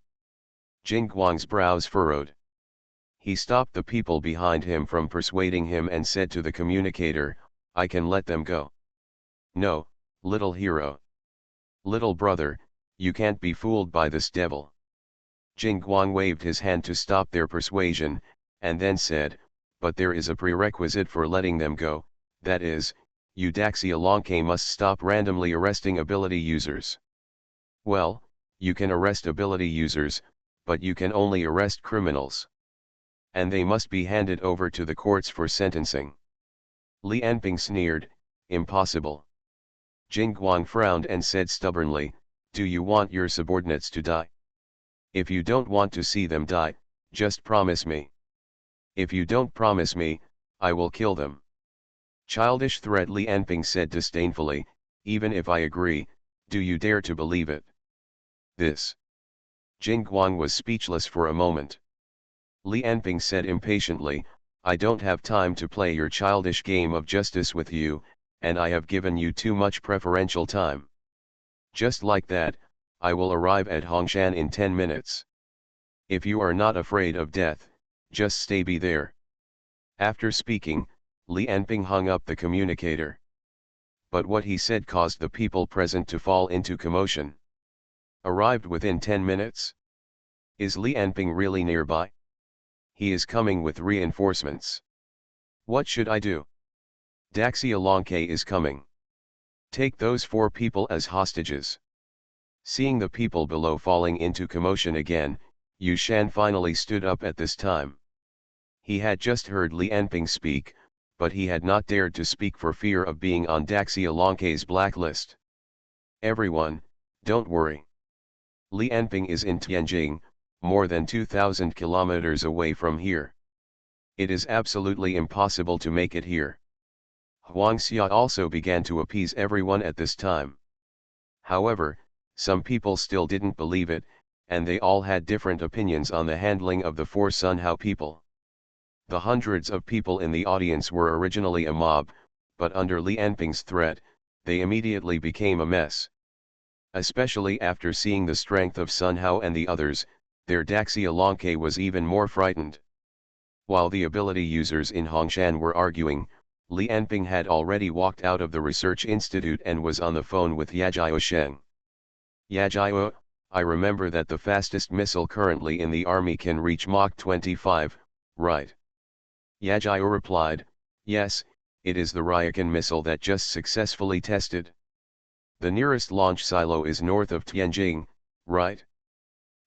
Jing Guang's brows furrowed. He stopped the people behind him from persuading him and said to the communicator, I can let them go. No, little hero. Little brother, you can't be fooled by this devil. Jing Guang waved his hand to stop their persuasion, and then said, but there is a prerequisite for letting them go, that is, Eudaxia must stop randomly arresting ability users. Well, you can arrest ability users, but you can only arrest criminals. And they must be handed over to the courts for sentencing. Li Anping sneered, impossible. Jingguang frowned and said stubbornly, do you want your subordinates to die? If you don't want to see them die, just promise me. If you don't promise me, I will kill them. Childish threat, Li Anping said disdainfully, even if I agree, do you dare to believe it? This. Jingguang was speechless for a moment. Li Anping said impatiently, I don't have time to play your childish game of justice with you, and I have given you too much preferential time. Just like that, I will arrive at Hongshan in 10 minutes. If you are not afraid of death, just be there. After speaking, Li Anping hung up the communicator. But what he said caused the people present to fall into commotion. Arrived within 10 minutes? Is Li Anping really nearby? He is coming with reinforcements. What should I do? Daxia Longke is coming. Take those 4 people as hostages. Seeing the people below falling into commotion again, Yu Shan finally stood up at this time. He had just heard Li Anping speak, but he had not dared to speak for fear of being on Daxia Longke's blacklist. Everyone, don't worry. Li Anping is in Tianjing, more than 2,000 kilometers away from here. It is absolutely impossible to make it here. Huang Xia also began to appease everyone at this time. However, some people still didn't believe it, and they all had different opinions on the handling of the 4 Sun Hao people. The hundreds of people in the audience were originally a mob, but under Li Anping's threat, they immediately became a mess. Especially after seeing the strength of Sun Hao and the others, their Daxia Longke was even more frightened. While the ability users in Hongshan were arguing, Li Anping had already walked out of the research institute and was on the phone with Yajiao Sheng. Yajiao, I remember that the fastest missile currently in the army can reach Mach 25, right? Yajiao replied, yes, it is the Ryakan missile that just successfully tested. The nearest launch silo is north of Tianjing, right?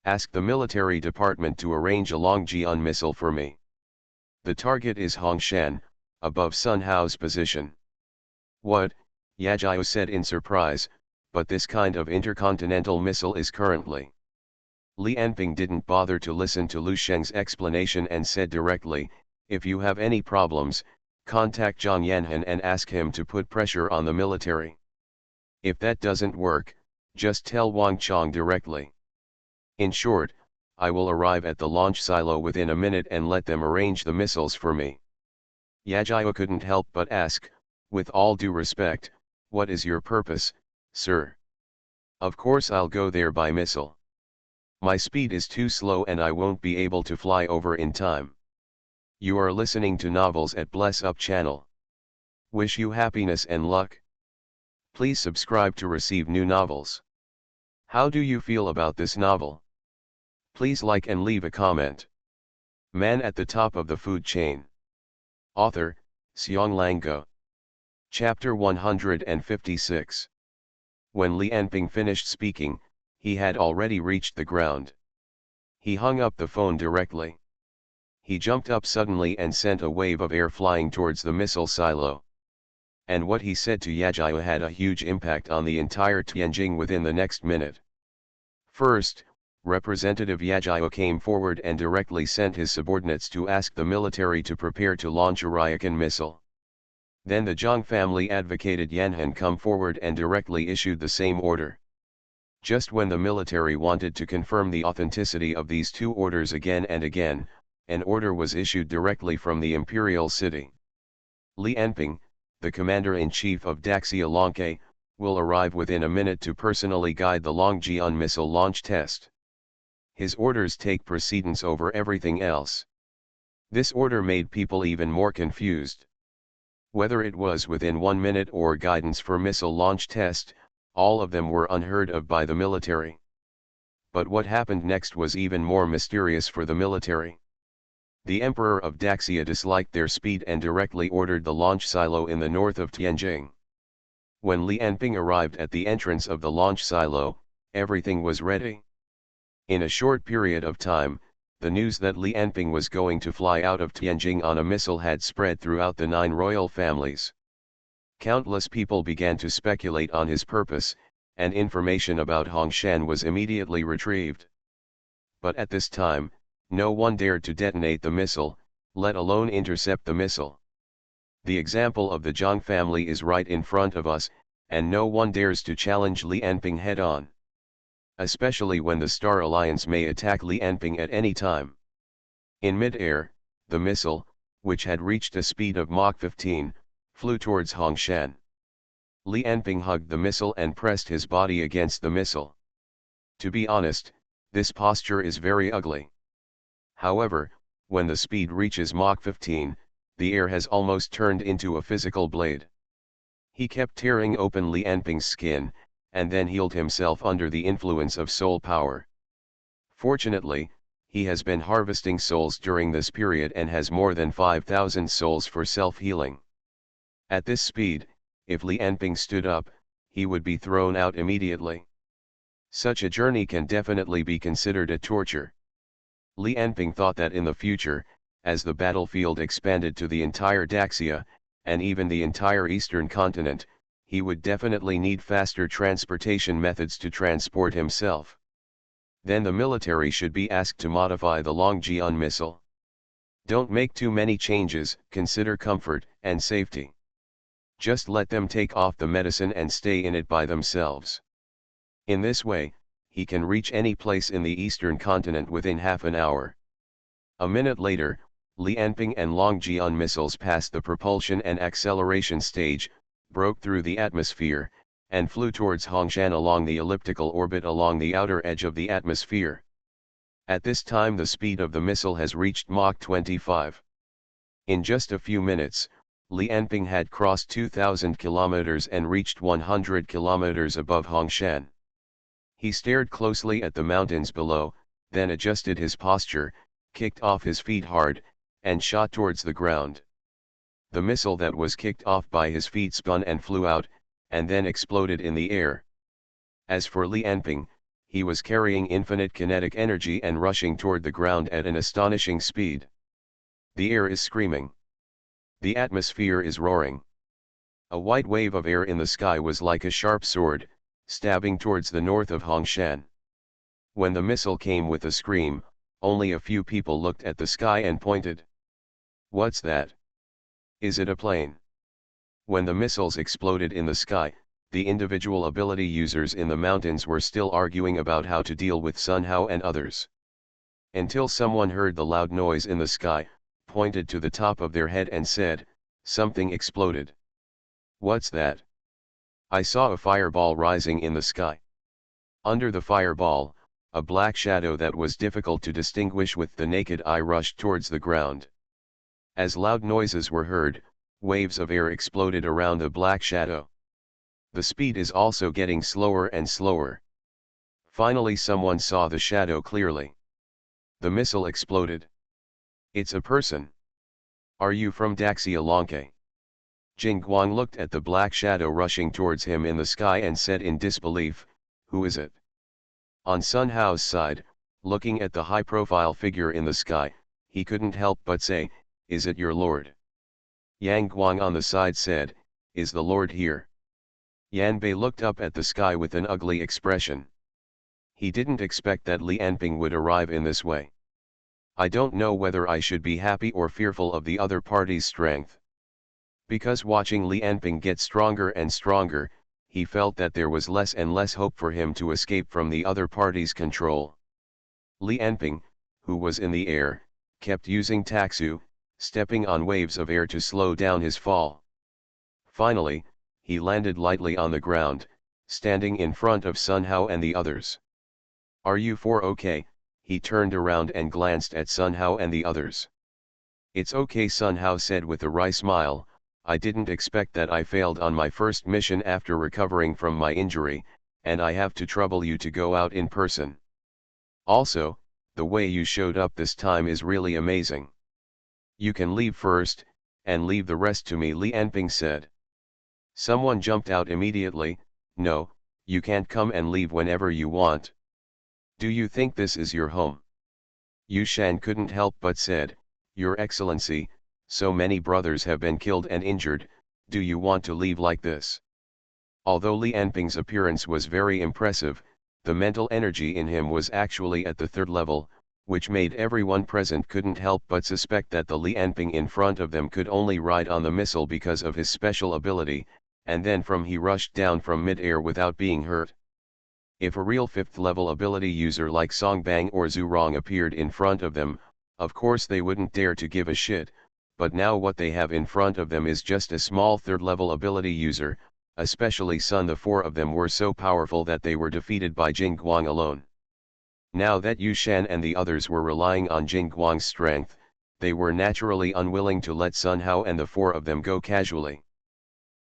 Ask the military department to arrange a Longjian missile for me. The target is Hongshan, above Sun Hao's position. What? Yajiao said in surprise, but this kind of intercontinental missile is currently. Li Anping didn't bother to listen to Lu Sheng's explanation and said directly, if you have any problems, contact Zhang Yanhan and ask him to put pressure on the military. If that doesn't work, just tell Wang Chong directly. In short, I will arrive at the launch silo within a minute and let them arrange the missiles for me. Yajiao couldn't help but ask, with all due respect, what is your purpose, sir? Of course I'll go there by missile. My speed is too slow and I won't be able to fly over in time. You are listening to Novels at Bless Up channel. Wish you happiness and luck. Please subscribe to receive new novels. How do you feel about this novel? Please like and leave a comment. Man at the top of the food chain. Author, Xiong Lango. Chapter 156. When Li Anping finished speaking, he had already reached the ground. He hung up the phone directly. He jumped up suddenly and sent a wave of air flying towards the missile silo. And what he said to Yajiao had a huge impact on the entire Tianjing within the next minute. First, Representative Yajiao came forward and directly sent his subordinates to ask the military to prepare to launch a Ryakan missile. Then the Zhang family advocated Yanhan come forward and directly issued the same order. Just when the military wanted to confirm the authenticity of these 2 orders again and again, an order was issued directly from the imperial city. Li Anping, the commander-in-chief of Daxia Longke, will arrive within a minute to personally guide the Longjian missile launch test. His orders take precedence over everything else. This order made people even more confused. Whether it was within 1 minute or guidance for missile launch test, all of them were unheard of by the military. But what happened next was even more mysterious for the military. The Emperor of Daxia disliked their speed and directly ordered the launch silo in the north of Tianjing. When Li Anping arrived at the entrance of the launch silo, everything was ready. In a short period of time, the news that Li Anping was going to fly out of Tianjing on a missile had spread throughout the 9 royal families. Countless people began to speculate on his purpose, and information about Hongshan was immediately retrieved. But at this time, no one dared to detonate the missile, let alone intercept the missile. The example of the Zhang family is right in front of us, and no one dares to challenge Li Anping head-on. Especially when the Star Alliance may attack Li Anping at any time. In mid-air, the missile, which had reached a speed of Mach 15, flew towards Hongshan. Li Anping hugged the missile and pressed his body against the missile. To be honest, this posture is very ugly. However, when the speed reaches Mach 15, the air has almost turned into a physical blade. He kept tearing open Li Anping's skin, and then healed himself under the influence of soul power. Fortunately, he has been harvesting souls during this period and has more than 5,000 souls for self-healing. At this speed, if Li Anping stood up, he would be thrown out immediately. Such a journey can definitely be considered a torture. Li Anping thought that in the future, as the battlefield expanded to the entire Daxia, and even the entire eastern continent, he would definitely need faster transportation methods to transport himself. Then the military should be asked to modify the Longjian missile. Don't make too many changes, consider comfort and safety. Just let them take off the medicine and stay in it by themselves. In this way, he can reach any place in the eastern continent within half an hour. A minute later, Li Anping and Longjian missiles passed the propulsion and acceleration stage, broke through the atmosphere, and flew towards Hongshan along the elliptical orbit along the outer edge of the atmosphere. At this time the speed of the missile has reached Mach 25. In just a few minutes, Li Anping had crossed 2,000 kilometers and reached 100 kilometers above Hongshan. He stared closely at the mountains below, then adjusted his posture, kicked off his feet hard, and shot towards the ground. The missile that was kicked off by his feet spun and flew out, and then exploded in the air. As for Li Anping, he was carrying infinite kinetic energy and rushing toward the ground at an astonishing speed. The air is screaming. The atmosphere is roaring. A white wave of air in the sky was like a sharp sword, stabbing towards the north of Hongshan. When the missile came with a scream, only a few people looked at the sky and pointed. What's that? Is it a plane? When the missiles exploded in the sky, the individual ability users in the mountains were still arguing about how to deal with Sun Hao and others. Until someone heard the loud noise in the sky, pointed to the top of their head and said, "Something exploded." "What's that?" "I saw a fireball rising in the sky." Under the fireball, a black shadow that was difficult to distinguish with the naked eye rushed towards the ground. As loud noises were heard, waves of air exploded around the black shadow. The speed is also getting slower and slower. Finally someone saw the shadow clearly. The missile exploded. It's a person. Are you from Daxia Longke? Jing Guang looked at the black shadow rushing towards him in the sky and said in disbelief, "Who is it?" On Sun Hao's side, looking at the high-profile figure in the sky, he couldn't help but say, "Is it your lord?" Yang Guang on the side said, "Is the lord here?" Yan Bei looked up at the sky with an ugly expression. He didn't expect that Li Anping would arrive in this way. I don't know whether I should be happy or fearful of the other party's strength. Because watching Li Anping get stronger and stronger, he felt that there was less and less hope for him to escape from the other party's control. Li Anping, who was in the air, kept using Taxu, stepping on waves of air to slow down his fall. Finally, he landed lightly on the ground, standing in front of Sun Hao and the others. "Are you four okay?" He turned around and glanced at Sun Hao and the others. "It's okay," Sun Hao said with a wry smile. "I didn't expect that I failed on my first mission after recovering from my injury, and I have to trouble you to go out in person. Also, the way you showed up this time is really amazing." You can leave first, and leave the rest to me, Li Anping said. Someone jumped out immediately. No, you can't come and leave whenever you want. Do you think this is your home? Yu Shan couldn't help but said, Your Excellency, so many brothers have been killed and injured, do you want to leave like this? Although Li Anping's appearance was very impressive, the mental energy in him was actually at the third level, which made everyone present couldn't help but suspect that the Li Anping in front of them could only ride on the missile because of his special ability, and then he rushed down from mid-air without being hurt. If a real 5th level ability user like Song Bang or Zhu Rong appeared in front of them, of course they wouldn't dare to give a shit, but now what they have in front of them is just a small 3rd level ability user, especially Sun. The 4 of them were so powerful that they were defeated by Jing Guang alone. Now that Yu Shan and the others were relying on Jing Guang's strength, they were naturally unwilling to let Sun Hao and the 4 of them go casually.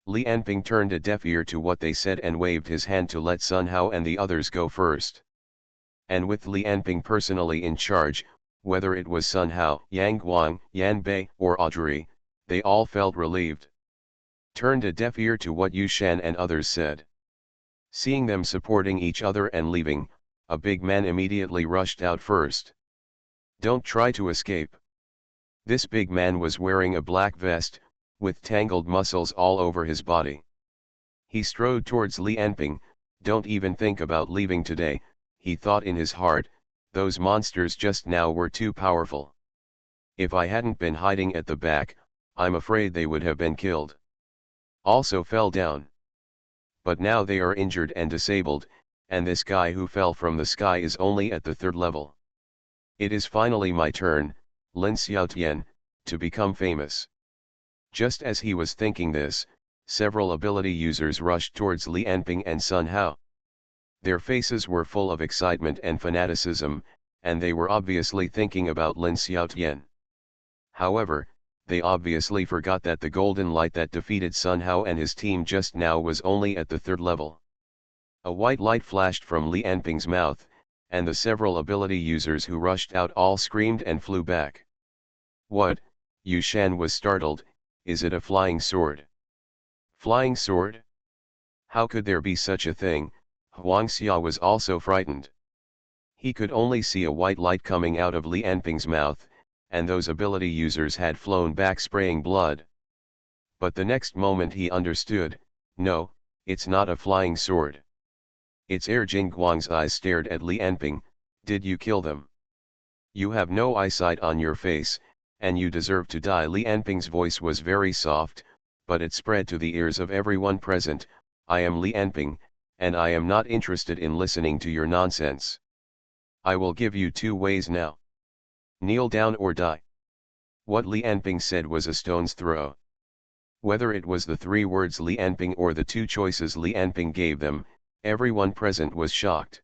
Li Anping turned a deaf ear to what they said and waved his hand to let Sun Hao and the others go first. And with Li Anping personally in charge, whether it was Sun Hao, Yang Guang, Yan Bei, or Audrey, they all felt relieved. Turned a deaf ear to what Yu Shan and others said. Seeing them supporting each other and leaving, a big man immediately rushed out first. Don't try to escape. This big man was wearing a black vest, with tangled muscles all over his body. He strode towards Li Anping. Don't even think about leaving today, he thought in his heart, those monsters just now were too powerful. If I hadn't been hiding at the back, I'm afraid they would have been killed. Also fell down. But now they are injured and disabled, and this guy who fell from the sky is only at the 3rd level. It is finally my turn, Lin Xiaotian, to become famous. Just as he was thinking this, several ability users rushed towards Li Anping and Sun Hao. Their faces were full of excitement and fanaticism, and they were obviously thinking about Lin Xiaotian. However, they obviously forgot that the golden light that defeated Sun Hao and his team just now was only at the 3rd level. A white light flashed from Li Anping's mouth, and the several ability users who rushed out all screamed and flew back. What? Yu Shan was startled. Is it a flying sword? Flying sword? How could there be such a thing? Huang Xia was also frightened. He could only see a white light coming out of Li Anping's mouth, and those ability users had flown back spraying blood. But the next moment he understood, no, it's not a flying sword. It's air. Jing Guang's eyes stared at Li Anping. Did you kill them? You have no eyesight on your face, and you deserve to die. Li Anping's voice was very soft, but it spread to the ears of everyone present. I am Li Anping, and I am not interested in listening to your nonsense. I will give you 2 ways now. Kneel down or die. What Li Anping said was a stone's throw. Whether it was the 3 words Li Anping or the 2 choices Li Anping gave them, everyone present was shocked.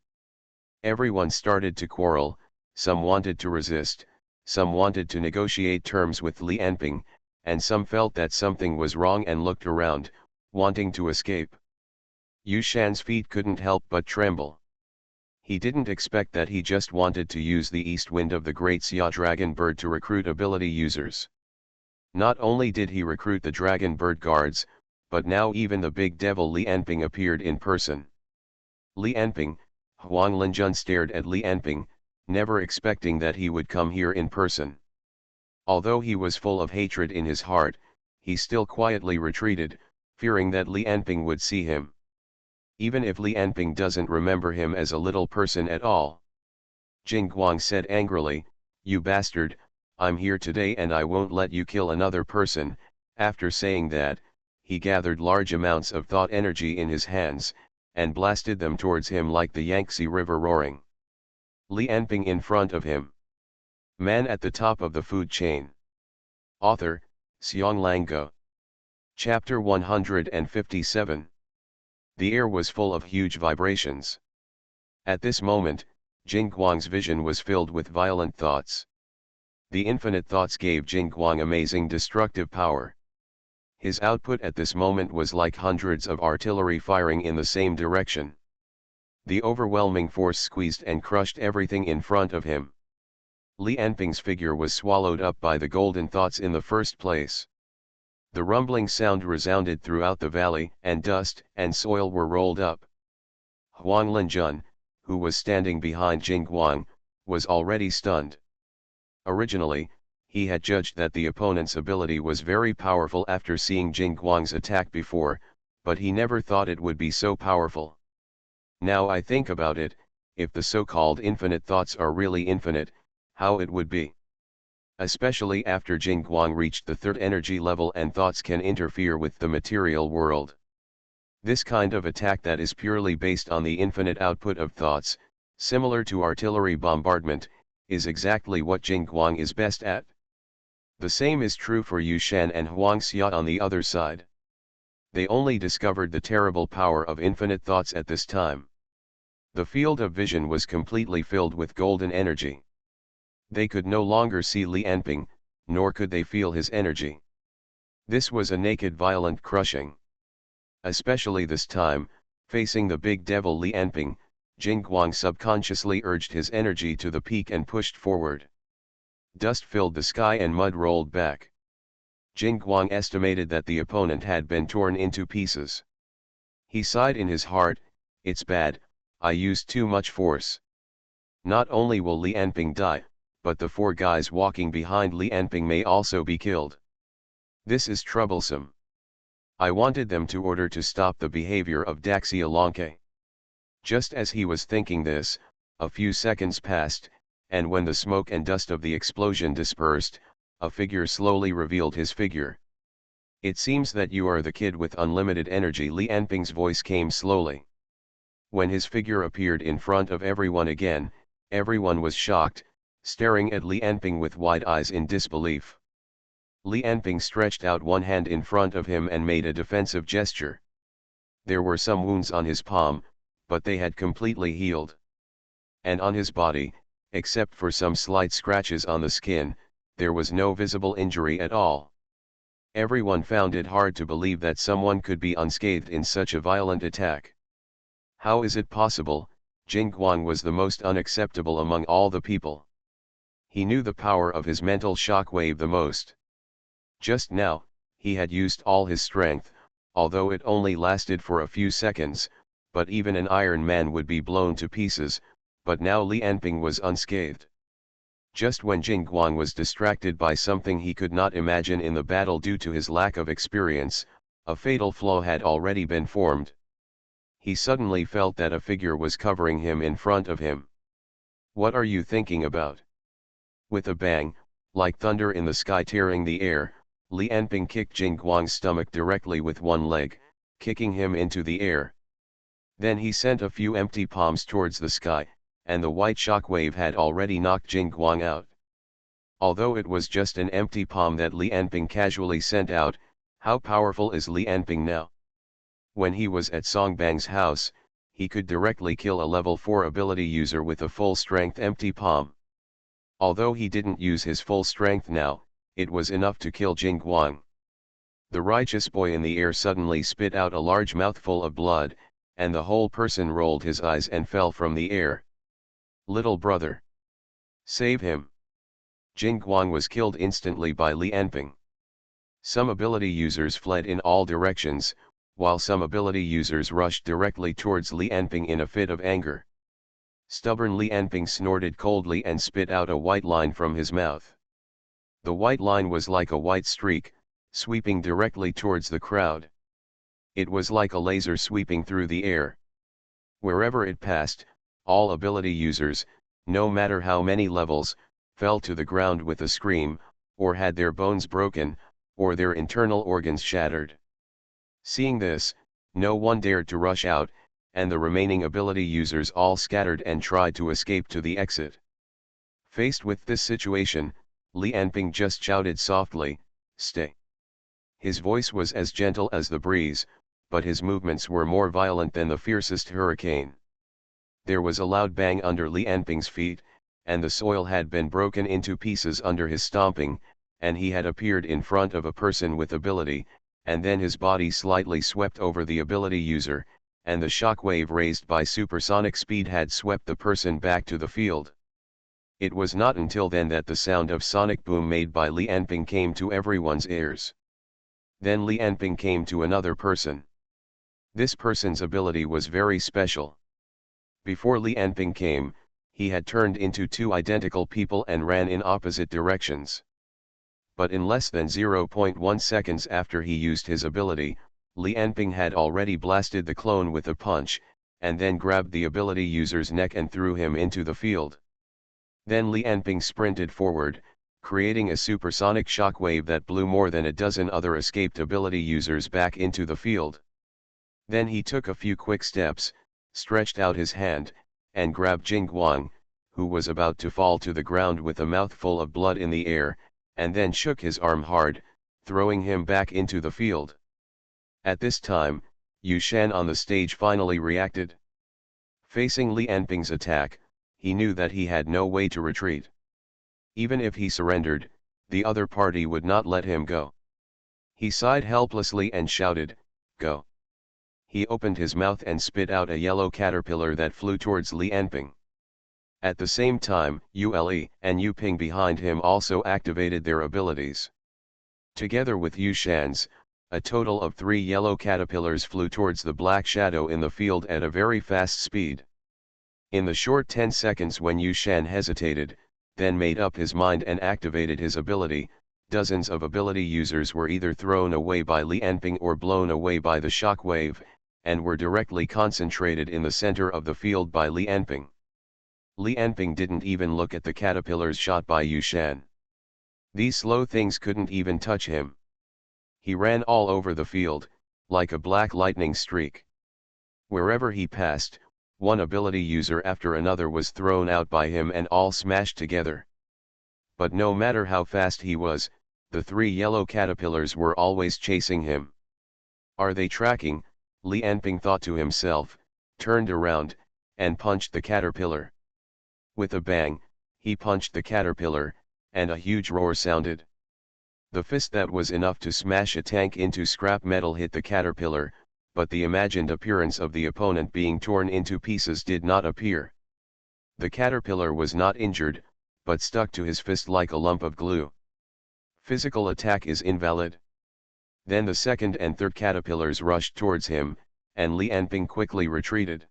Everyone started to quarrel, some wanted to resist, some wanted to negotiate terms with Li Anping, and some felt that something was wrong and looked around, wanting to escape. Yu Shan's feet couldn't help but tremble. He didn't expect that. He just wanted to use the east wind of the great Xia dragon bird to recruit ability users. Not only did he recruit the dragon bird guards, but now even the big devil Li Anping appeared in person. Li Anping, Huang Linjun stared at Li Anping, never expecting that he would come here in person. Although he was full of hatred in his heart, he still quietly retreated, fearing that Li Anping would see him. Even if Li Anping doesn't remember him as a little person at all. Jing Guang said angrily, you bastard, I'm here today and I won't let you kill another person. After saying that, he gathered large amounts of thought energy in his hands, and blasted them towards him like the Yangtze River roaring. Li Anping in front of him. Man at the top of the food chain. Author, Xiong Lango. Chapter 157. The air was full of huge vibrations. At this moment, Jing Guang's vision was filled with violent thoughts. The infinite thoughts gave Jing Guang amazing destructive power. His output at this moment was like hundreds of artillery firing in the same direction. The overwhelming force squeezed and crushed everything in front of him. Li Anping's figure was swallowed up by the golden thoughts in the first place. The rumbling sound resounded throughout the valley, and dust and soil were rolled up. Huang Linjun, who was standing behind Jingguang, was already stunned. Originally, he had judged that the opponent's ability was very powerful after seeing Jingguang's attack before, but he never thought it would be so powerful. Now I think about it, if the so-called infinite thoughts are really infinite, how it would be. Especially after Jingguang reached the third energy level and thoughts can interfere with the material world. This kind of attack that is purely based on the infinite output of thoughts, similar to artillery bombardment, is exactly what Jingguang is best at. The same is true for Yu Shan and Huang Xia on the other side. They only discovered the terrible power of infinite thoughts at this time. The field of vision was completely filled with golden energy. They could no longer see Li Anping, nor could they feel his energy. This was a naked violent crushing. Especially this time, facing the big devil Li Anping, Jingguang subconsciously urged his energy to the peak and pushed forward. Dust filled the sky and mud rolled back. Jingguang estimated that the opponent had been torn into pieces. He sighed in his heart, "It's bad, I used too much force. Not only will Li Anping die, but the 4 guys walking behind Li Anping may also be killed. This is troublesome. I wanted them to order to stop the behavior of Daxia Longke." Just as he was thinking this, a few seconds passed, and when the smoke and dust of the explosion dispersed, a figure slowly revealed his figure. "It seems that you are the kid with unlimited energy," Li Anping's voice came slowly. When his figure appeared in front of everyone again, everyone was shocked, staring at Li Anping with wide eyes in disbelief. Li Anping stretched out one hand in front of him and made a defensive gesture. There were some wounds on his palm, but they had completely healed. And on his body, except for some slight scratches on the skin, there was no visible injury at all. Everyone found it hard to believe that someone could be unscathed in such a violent attack. How is it possible? Jingguang was the most unacceptable among all the people. He knew the power of his mental shockwave the most. Just now, he had used all his strength, although it only lasted for a few seconds, but even an Iron Man would be blown to pieces, but now Li Anping was unscathed. Just when Jingguang was distracted by something he could not imagine in the battle due to his lack of experience, a fatal flaw had already been formed. He suddenly felt that a figure was covering him in front of him. "What are you thinking about?" With a bang, like thunder in the sky tearing the air, Li Anping kicked Jingguang's stomach directly with one leg, kicking him into the air. Then he sent a few empty palms towards the sky, and the white shockwave had already knocked Jingguang out. Although it was just an empty palm that Li Anping casually sent out, how powerful is Li Anping now? When he was at Songbang's house, he could directly kill a level 4 ability user with a full-strength empty palm. Although he didn't use his full strength now, it was enough to kill Jingguang. The righteous boy in the air suddenly spit out a large mouthful of blood, and the whole person rolled his eyes and fell from the air. "Little brother! Save him!" Jingguang was killed instantly by Li Anping. Some ability users fled in all directions, while some ability users rushed directly towards Li Anping in a fit of anger. Stubborn Li Anping snorted coldly and spit out a white line from his mouth. The white line was like a white streak, sweeping directly towards the crowd. It was like a laser sweeping through the air. Wherever it passed, all ability users, no matter how many levels, fell to the ground with a scream, or had their bones broken, or their internal organs shattered. Seeing this, no one dared to rush out, and the remaining ability users all scattered and tried to escape to the exit. Faced with this situation, Li Anping just shouted softly, "Stay." His voice was as gentle as the breeze, but his movements were more violent than the fiercest hurricane. There was a loud bang under Li Anping's feet, and the soil had been broken into pieces under his stomping, and he had appeared in front of a person with ability, and then his body slightly swept over the ability user, and the shockwave raised by supersonic speed had swept the person back to the field. It was not until then that the sound of sonic boom made by Li Anping came to everyone's ears. Then Li Anping came to another person. This person's ability was very special. Before Li Anping came, he had turned into two identical people and ran in opposite directions. But in less than 0.1 seconds after he used his ability, Li Anping had already blasted the clone with a punch, and then grabbed the ability user's neck and threw him into the field. Then Li Anping sprinted forward, creating a supersonic shockwave that blew more than a dozen other escaped ability users back into the field. Then he took a few quick steps, stretched out his hand, and grabbed Jing Guang, who was about to fall to the ground with a mouthful of blood in the air, and then shook his arm hard, throwing him back into the field. At this time, Yu Shan on the stage finally reacted. Facing Li Anping's attack, he knew that he had no way to retreat. Even if he surrendered, the other party would not let him go. He sighed helplessly and shouted, "Go!" He opened his mouth and spit out a yellow caterpillar that flew towards Li Anping. At the same time, Yule and Yu Ping behind him also activated their abilities. Together with Yu Shan's, a total of 3 yellow caterpillars flew towards the black shadow in the field at a very fast speed. In the short 10 seconds when Yu Shan hesitated, then made up his mind and activated his ability, dozens of ability users were either thrown away by Li Anping or blown away by the shock wave, and were directly concentrated in the center of the field by Li Anping. Li Anping didn't even look at the caterpillars shot by Yu Shan. These slow things couldn't even touch him. He ran all over the field, like a black lightning streak. Wherever he passed, one ability user after another was thrown out by him and all smashed together. But no matter how fast he was, the 3 yellow caterpillars were always chasing him. Are they tracking? Li Anping thought to himself, turned around, and punched the caterpillar. With a bang, he punched the caterpillar, and a huge roar sounded. The fist that was enough to smash a tank into scrap metal hit the caterpillar, but the imagined appearance of the opponent being torn into pieces did not appear. The caterpillar was not injured, but stuck to his fist like a lump of glue. Physical attack is invalid. Then the second and third caterpillars rushed towards him, and Li Anping quickly retreated.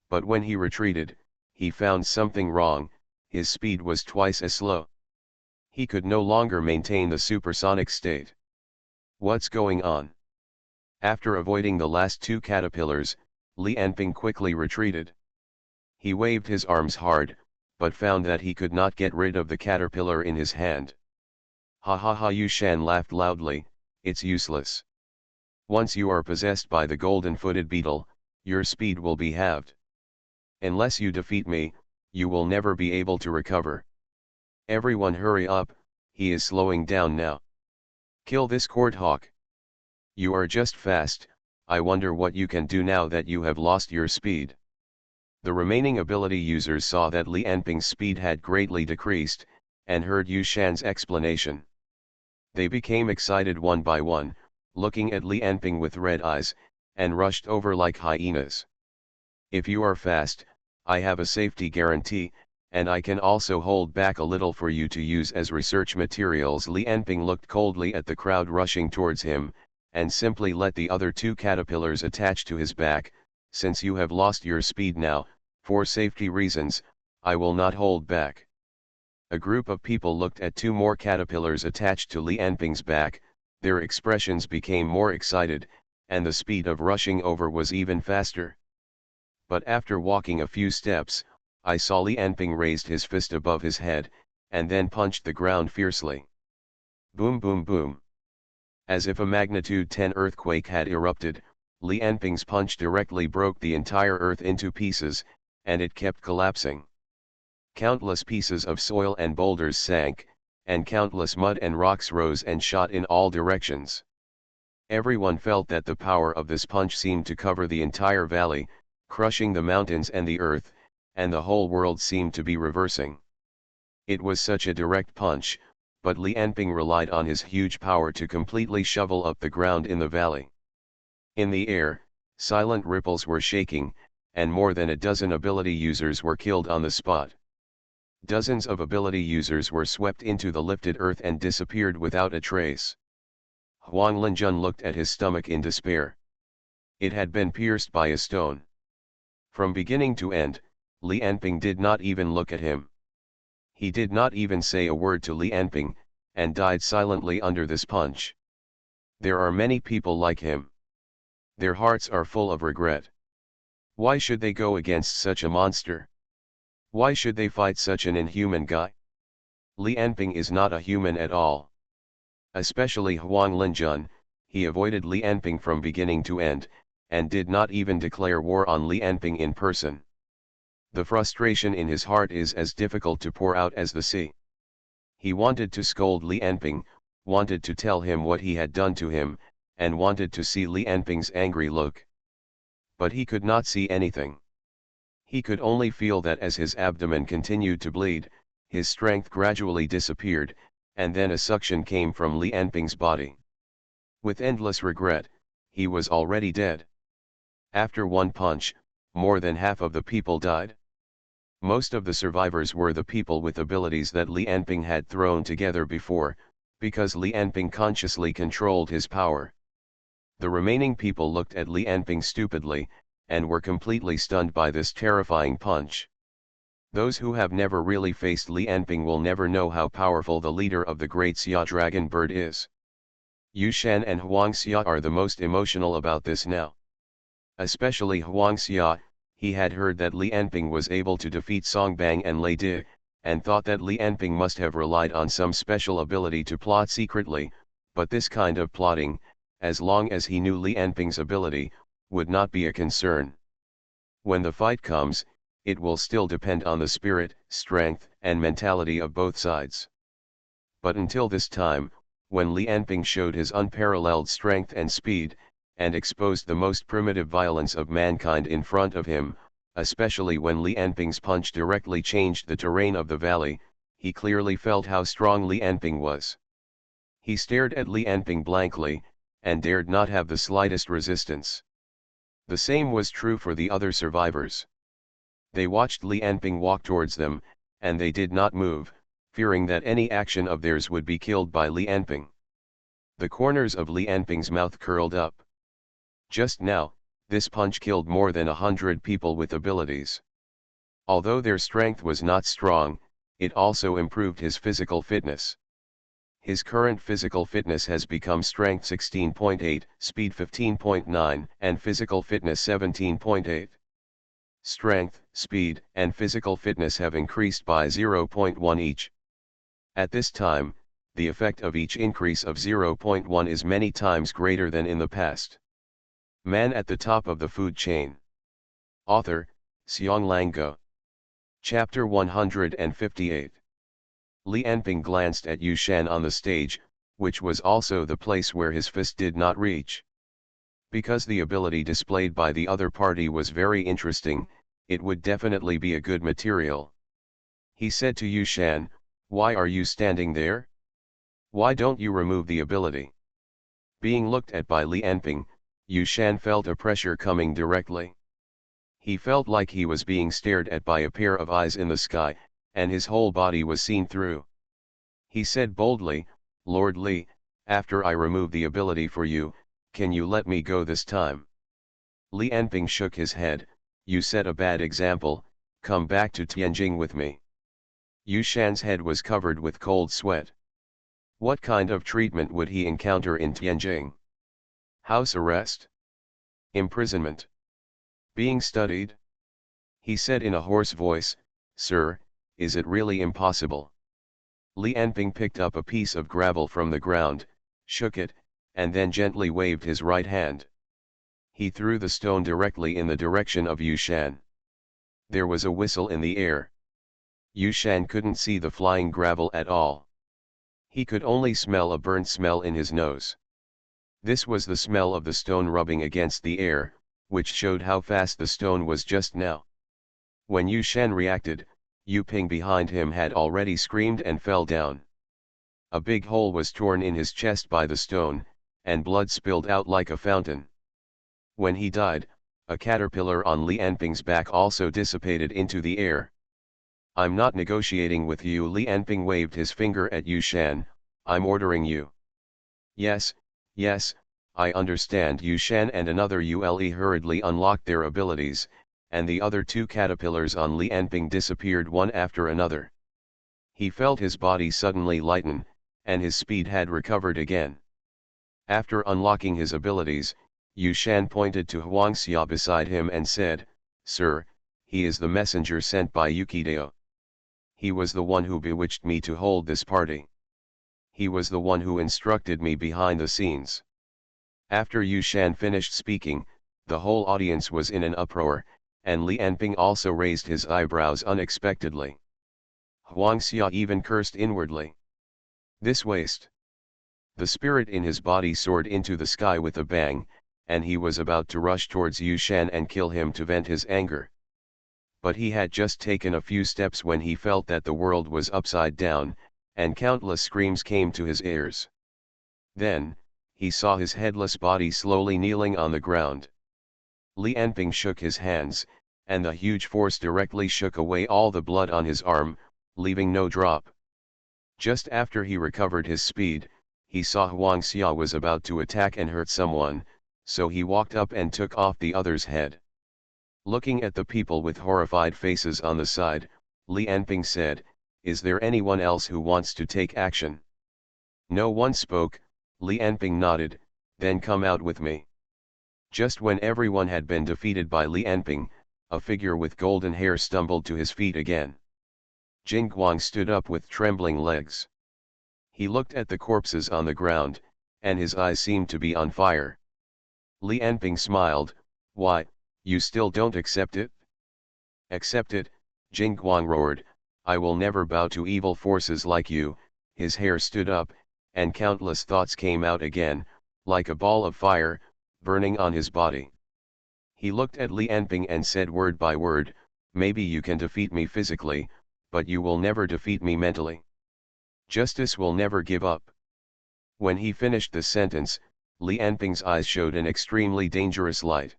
But when he retreated, he found something wrong. His speed was twice as slow. He could no longer maintain the supersonic state. What's going on? After avoiding the last 2 caterpillars, Li Anping quickly retreated. He waved his arms hard, but found that he could not get rid of the caterpillar in his hand. Ha ha ha! Yu Shan laughed loudly. It's useless. Once you are possessed by the golden-footed beetle, your speed will be halved. Unless you defeat me, you will never be able to recover. Everyone hurry up, he is slowing down now. Kill this Cordhawk. You are just fast, I wonder what you can do now that you have lost your speed. The remaining ability users saw that Li Anping's speed had greatly decreased, and heard Yu Shan's explanation. They became excited one by one, looking at Li Anping with red eyes, and rushed over like hyenas. If you are fast, I have a safety guarantee, and I can also hold back a little for you to use as research materials. Li Anping looked coldly at the crowd rushing towards him, and simply let the other 2 caterpillars attach to his back. Since you have lost your speed now, for safety reasons, I will not hold back. A group of people looked at 2 more caterpillars attached to Li Anping's back. Their expressions became more excited, and the speed of rushing over was even faster. But after walking a few steps, I saw Li Anping raised his fist above his head, and then punched the ground fiercely. Boom boom boom. As if a magnitude 10 earthquake had erupted, Li Anping's punch directly broke the entire earth into pieces, and it kept collapsing. Countless pieces of soil and boulders sank, and countless mud and rocks rose and shot in all directions. Everyone felt that the power of this punch seemed to cover the entire valley, crushing the mountains and the earth, and the whole world seemed to be reversing. It was such a direct punch, but Li Anping relied on his huge power to completely shovel up the ground in the valley. In the air, silent ripples were shaking, and more than a dozen ability users were killed on the spot. Dozens of ability users were swept into the lifted earth and disappeared without a trace. Huang Linjun looked at his stomach in despair. It had been pierced by a stone. From beginning to end, Li Anping did not even look at him. He did not even say a word to Li Anping, and died silently under this punch. There are many people like him. Their hearts are full of regret. Why should they go against such a monster? Why should they fight such an inhuman guy? Li Anping is not a human at all. Especially Huang Linjun, he avoided Li Anping from beginning to end, and did not even declare war on Li Anping in person. The frustration in his heart is as difficult to pour out as the sea. He wanted to scold Li Anping, wanted to tell him what he had done to him, and wanted to see Li Anping's angry look. But he could not see anything. He could only feel that as his abdomen continued to bleed, his strength gradually disappeared, and then a suction came from Li Anping's body. With endless regret, he was already dead. After one punch, more than half of the people died. Most of the survivors were the people with abilities that Li Anping had thrown together before, because Li Anping consciously controlled his power. The remaining people looked at Li Anping stupidly, and were completely stunned by this terrifying punch. Those who have never really faced Li Anping will never know how powerful the leader of the great Xia dragon bird is. Yu Shan and Huang Xia are the most emotional about this now. Especially Huang Xia, he had heard that Li Anping was able to defeat Songbang and Lei Di, and thought that Li Anping must have relied on some special ability to plot secretly, but this kind of plotting, as long as he knew Li Anping's ability, would not be a concern. When the fight comes, it will still depend on the spirit, strength, and mentality of both sides. But until this time, when Li Anping showed his unparalleled strength and speed, and exposed the most primitive violence of mankind in front of him, especially when Li Anping's punch directly changed the terrain of the valley, he clearly felt how strong Li Anping was. He stared at Li Anping blankly, and dared not have the slightest resistance. The same was true for the other survivors. They watched Li Anping walk towards them, and they did not move, fearing that any action of theirs would be killed by Li Anping. The corners of Li Anping's mouth curled up. Just now, this punch killed more than 100 people with abilities. Although their strength was not strong, it also improved his physical fitness. His current physical fitness has become strength 16.8, speed 15.9, and physical fitness 17.8. Strength, speed, and physical fitness have increased by 0.1 each. At this time, the effect of each increase of 0.1 is many times greater than in the past. Man at the top of the food chain. Author, Xiong Lango. Chapter 158. Li Anping glanced at Yu Shan on the stage, which was also the place where his fist did not reach. Because the ability displayed by the other party was very interesting, it would definitely be a good material. He said to Yu Shan, "Why are you standing there? Why don't you remove the ability?" Being looked at by Li Anping, Yu Shan felt a pressure coming directly. He felt like he was being stared at by a pair of eyes in the sky, and his whole body was seen through. He said boldly, "Lord Li, after I remove the ability for you, can you let me go this time?" Li Anping shook his head. "You set a bad example, come back to Tianjing with me." Yu Shan's head was covered with cold sweat. What kind of treatment would he encounter in Tianjing? House arrest? Imprisonment? Being studied? He said in a hoarse voice, "Sir, is it really impossible?" Li Anping picked up a piece of gravel from the ground, shook it, and then gently waved his right hand. He threw the stone directly in the direction of Yu Shan. There was a whistle in the air. Yu Shan couldn't see the flying gravel at all. He could only smell a burnt smell in his nose. This was the smell of the stone rubbing against the air, which showed how fast the stone was just now. When Yu Shan reacted, Yu Ping behind him had already screamed and fell down. A big hole was torn in his chest by the stone, and blood spilled out like a fountain. When he died, a caterpillar on Li Anping's back also dissipated into the air. I'm not negotiating with you. Li Anping waved his finger at Yu Shan, I'm ordering you. Yes, yes, I understand. Yu Shan and another Ule hurriedly unlocked their abilities, and the other two caterpillars on Li Anping disappeared one after another. He felt his body suddenly lighten, and his speed had recovered again. After unlocking his abilities, Yu Shan pointed to Huangxia beside him and said, Sir, he is the messenger sent by Yukidao. He was the one who bewitched me to hold this party. He was the one who instructed me behind the scenes. After Yu Shan finished speaking, the whole audience was in an uproar, and Li Anping also raised his eyebrows unexpectedly. Huangxia even cursed inwardly. This waste. The spirit in his body soared into the sky with a bang, and he was about to rush towards Yu Shan and kill him to vent his anger. But he had just taken a few steps when he felt that the world was upside down, and countless screams came to his ears. Then, he saw his headless body slowly kneeling on the ground. Li Anping shook his hands, and the huge force directly shook away all the blood on his arm, leaving no drop. Just after he recovered his speed, he saw Huangxia was about to attack and hurt someone, so he walked up and took off the other's head. Looking at the people with horrified faces on the side, Li Anping said, Is there anyone else who wants to take action? No one spoke. Li Anping nodded, Then come out with me. Just when everyone had been defeated by Li Anping, a figure with golden hair stumbled to his feet again. Jingguang stood up with trembling legs. He looked at the corpses on the ground, and his eyes seemed to be on fire. Li Anping smiled, Why, you still don't accept it? Accept it, Jingguang roared, I will never bow to evil forces like you. His hair stood up, and countless thoughts came out again, like a ball of fire, burning on his body. He looked at Li Anping and said word by word, Maybe you can defeat me physically, but you will never defeat me mentally. Justice will never give up. When he finished the sentence, Li Anping's eyes showed an extremely dangerous light.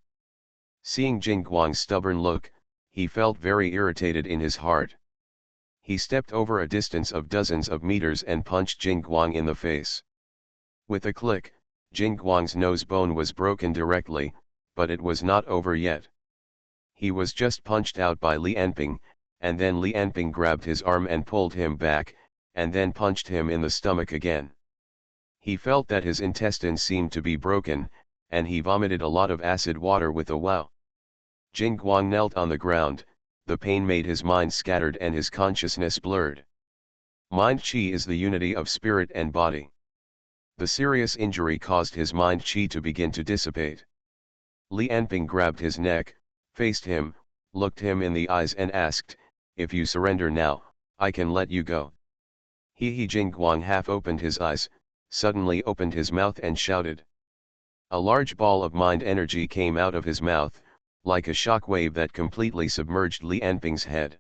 Seeing Jingguang's stubborn look, he felt very irritated in his heart. He stepped over a distance of dozens of meters and punched Jingguang in the face. With a click, Jingguang's nose bone was broken directly, but it was not over yet. He was just punched out by Li Anping, and then Li Anping grabbed his arm and pulled him back, and then punched him in the stomach again. He felt that his intestines seemed to be broken, and he vomited a lot of acid water with a wow. Jingguang knelt on the ground, the pain made his mind scattered and his consciousness blurred. Mind qi is the unity of spirit and body. The serious injury caused his mind qi to begin to dissipate. Li Anping grabbed his neck, faced him, looked him in the eyes and asked, If you surrender now, I can let you go. He Jingguang half opened his eyes, suddenly opened his mouth and shouted. A large ball of mind energy came out of his mouth, like a shock wave that completely submerged Li Anping's head.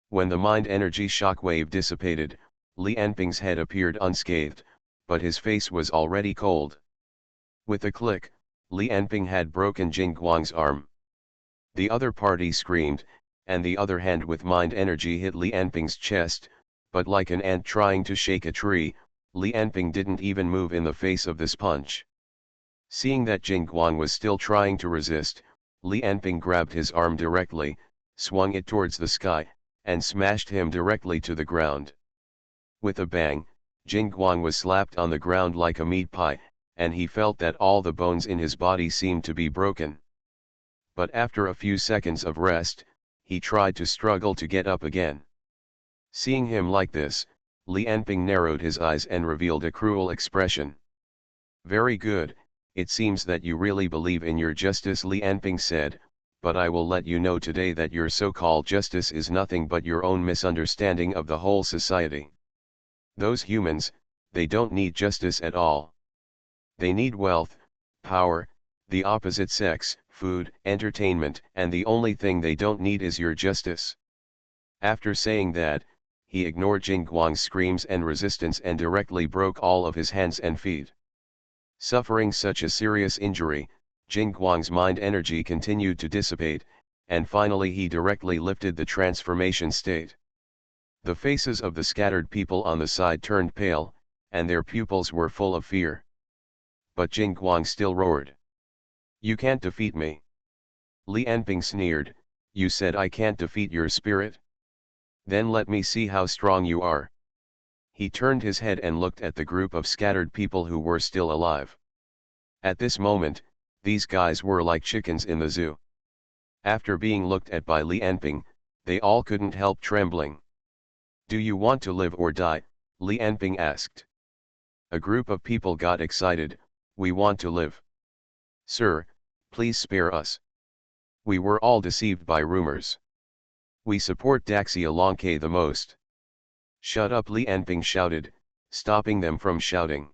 When the mind energy shock wave dissipated, Li Anping's head appeared unscathed, but his face was already cold. With a click, Li Anping had broken Jingguang's arm. The other party screamed, and the other hand with mind energy hit Li Anping's chest, but like an ant trying to shake a tree, Li Anping didn't even move in the face of this punch. Seeing that Jingguang was still trying to resist, Li Anping grabbed his arm directly, swung it towards the sky, and smashed him directly to the ground. With a bang, Jingguang was slapped on the ground like a meat pie, and he felt that all the bones in his body seemed to be broken. But after a few seconds of rest, he tried to struggle to get up again. Seeing him like this, Li Anping narrowed his eyes and revealed a cruel expression. Very good, it seems that you really believe in your justice, Li Anping said, but I will let you know today that your so-called justice is nothing but your own misunderstanding of the whole society. Those humans, they don't need justice at all. They need wealth, power, the opposite sex, food, entertainment, and the only thing they don't need is your justice. After saying that, he ignored Jingguang's screams and resistance and directly broke all of his hands and feet. Suffering such a serious injury, Jingguang's mind energy continued to dissipate, and finally he directly lifted the transformation state. The faces of the scattered people on the side turned pale, and their pupils were full of fear. But Jing Guang still roared. "You can't defeat me." Li Anping sneered, "You said I can't defeat your spirit? Then let me see how strong you are." He turned his head and looked at the group of scattered people who were still alive. At this moment, these guys were like chickens in the zoo. After being looked at by Li Anping, they all couldn't help trembling. "Do you want to live or die?" Li Anping asked. A group of people got excited. "We want to live. Sir, please spare us. We were all deceived by rumors. We support Daxia Longke the most." "Shut up," Li Anping shouted, stopping them from shouting.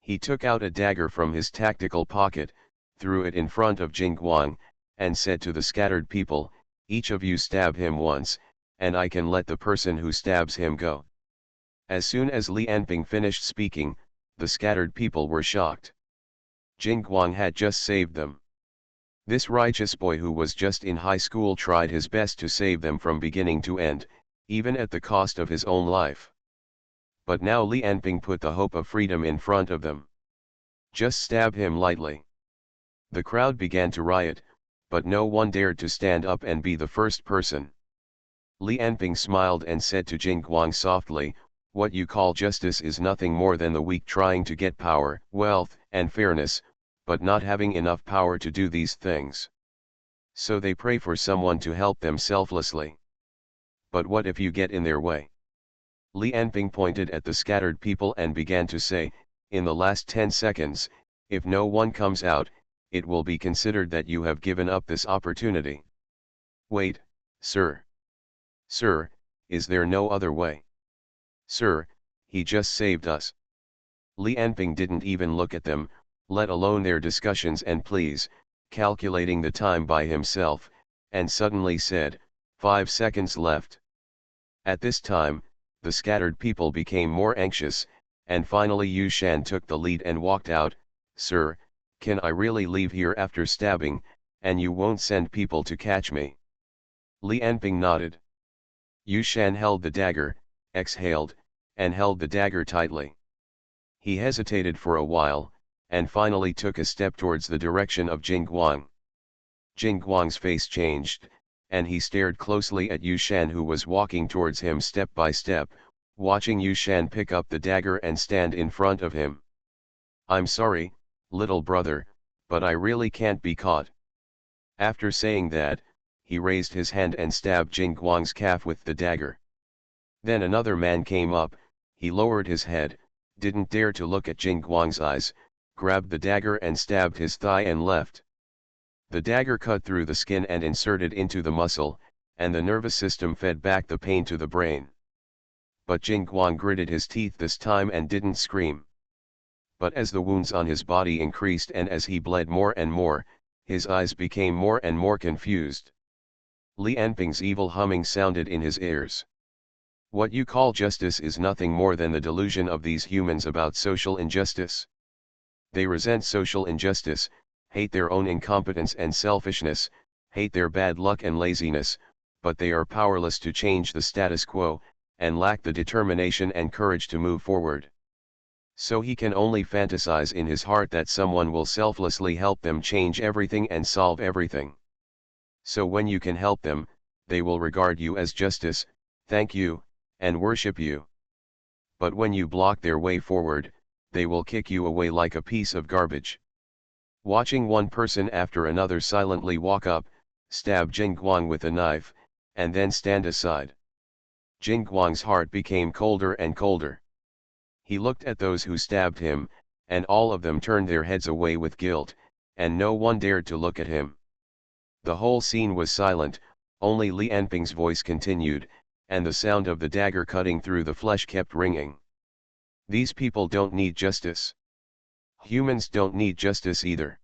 He took out a dagger from his tactical pocket, threw it in front of Jing Guang, and said to the scattered people, "Each of you stab him once, and I can let the person who stabs him go." As soon as Li Anping finished speaking, the scattered people were shocked. Jing Guang had just saved them. This righteous boy who was just in high school tried his best to save them from beginning to end, even at the cost of his own life. But now Li Anping put the hope of freedom in front of them. "Just stab him lightly." The crowd began to riot, but no one dared to stand up and be the first person. Li Anping smiled and said to Jing Guang softly, "What you call justice is nothing more than the weak trying to get power, wealth, and fairness, but not having enough power to do these things. So they pray for someone to help them selflessly. But what if you get in their way?" Li Anping pointed at the scattered people and began to say, "In the last 10 seconds, if no one comes out, it will be considered that you have given up this opportunity." "Wait, sir. Sir, is there no other way? Sir, he just saved us." Li Anping didn't even look at them, let alone their discussions and pleas, calculating the time by himself, and suddenly said, 5 seconds left. At this time, the scattered people became more anxious, and finally Yu Shan took the lead and walked out. "Sir, can I really leave here after stabbing, and you won't send people to catch me?" Li Anping nodded. Yu Shan held the dagger, exhaled, and held the dagger tightly. He hesitated for a while, and finally took a step towards the direction of Jing Guang. Jing Guang's face changed, and he stared closely at Yu Shan, who was walking towards him step by step, watching Yu Shan pick up the dagger and stand in front of him. "I'm sorry, little brother, but I really can't be caught." After saying that, he raised his hand and stabbed Jing Guang's calf with the dagger. Then another man came up. He lowered his head, didn't dare to look at Jing Guang's eyes, grabbed the dagger and stabbed his thigh and left. The dagger cut through the skin and inserted into the muscle, and the nervous system fed back the pain to the brain. But Jing Guang gritted his teeth this time and didn't scream. But as the wounds on his body increased and as he bled more and more, his eyes became more and more confused. Li Anping's evil humming sounded in his ears. "What you call justice is nothing more than the delusion of these humans about social injustice. They resent social injustice, hate their own incompetence and selfishness, hate their bad luck and laziness, but they are powerless to change the status quo, and lack the determination and courage to move forward. So he can only fantasize in his heart that someone will selflessly help them change everything and solve everything. So when you can help them, they will regard you as justice, thank you, and worship you. But when you block their way forward, they will kick you away like a piece of garbage." Watching one person after another silently walk up, stab Jing Guang with a knife, and then stand aside, Jing Guang's heart became colder and colder. He looked at those who stabbed him, and all of them turned their heads away with guilt, and no one dared to look at him. The whole scene was silent, only Li Anping's voice continued, and the sound of the dagger cutting through the flesh kept ringing. "These people don't need justice. Humans don't need justice either.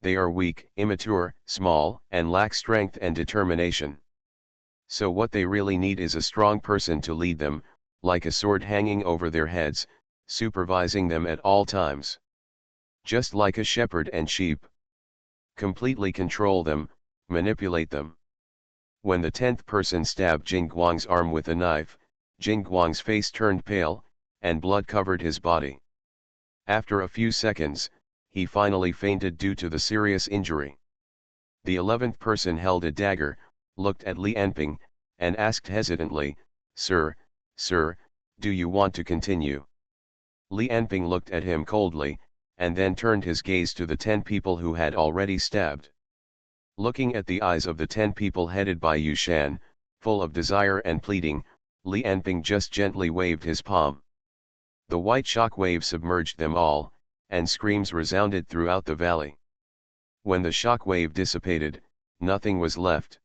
They are weak, immature, small, and lack strength and determination. So what they really need is a strong person to lead them, like a sword hanging over their heads, supervising them at all times. Just like a shepherd and sheep. Completely control them, manipulate them. When the 10th person stabbed Jingguang's arm with a knife, Jingguang's face turned pale, and blood covered his body. After a few seconds, he finally fainted due to the serious injury. The 11th person held a dagger, looked at Li Enping, and asked hesitantly, "Sir, do you want to continue?" Li Enping looked at him coldly, and then turned his gaze to the 10 people who had already stabbed. Looking at the eyes of the 10 people headed by Yu Shan, full of desire and pleading, Li Enping just gently waved his palm. The white shock wave submerged them all, and screams resounded throughout the valley. When the shock wave dissipated, nothing was left.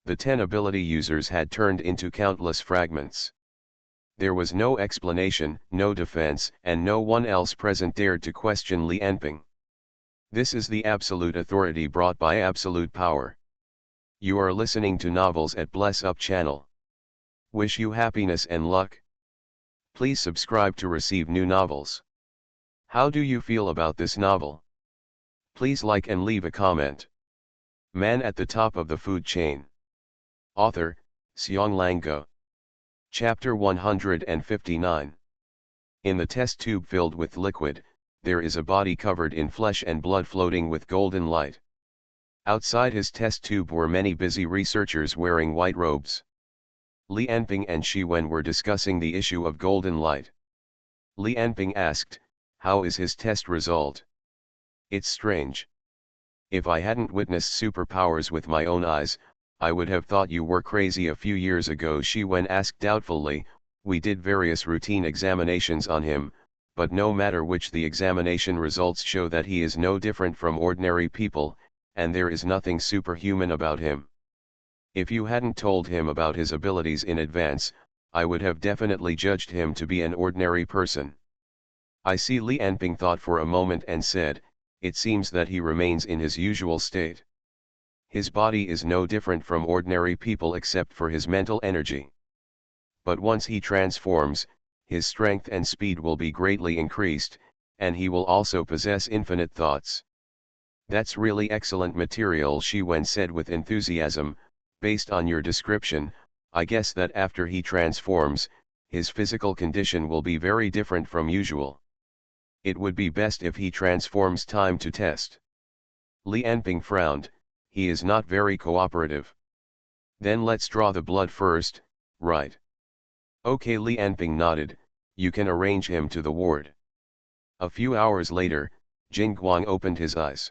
The 10 ability users had turned into countless fragments. There was no explanation, no defense, and no one else present dared to question Li Enping. This is the absolute authority brought by absolute power. You are listening to Novels at Bless Up channel. Wish you happiness and luck. Please subscribe to receive new novels. How do you feel about this novel? Please like and leave a comment. Man at the top of the food chain. Author, Xiong Lango. Chapter 159. In the test tube filled with liquid, there is a body covered in flesh and blood floating with golden light. Outside his test tube were many busy researchers wearing white robes. Li Enping and Shi Wen were discussing the issue of golden light. Li Enping asked, "How is his test result?" "It's strange. If I hadn't witnessed superpowers with my own eyes, I would have thought you were crazy a few years ago," Shi Wen asked doubtfully. "We did various routine examinations on him, but no matter which, the examination results show that he is no different from ordinary people, and there is nothing superhuman about him. If you hadn't told him about his abilities in advance, I would have definitely judged him to be an ordinary person." I see. Li Enping thought for a moment and said, "It seems that he remains in his usual state. His body is no different from ordinary people except for his mental energy. But once he transforms, his strength and speed will be greatly increased, and he will also possess infinite thoughts." "That's really excellent material," Shi Wen said with enthusiasm. "Based on your description, I guess that after he transforms, his physical condition will be very different from usual. It would be best if he transforms time to test." Li Enping frowned. "He is not very cooperative." "Then let's draw the blood first, right?" "Okay." Li Enping nodded. "You can arrange him to the ward." A few hours later, Jingguang opened his eyes.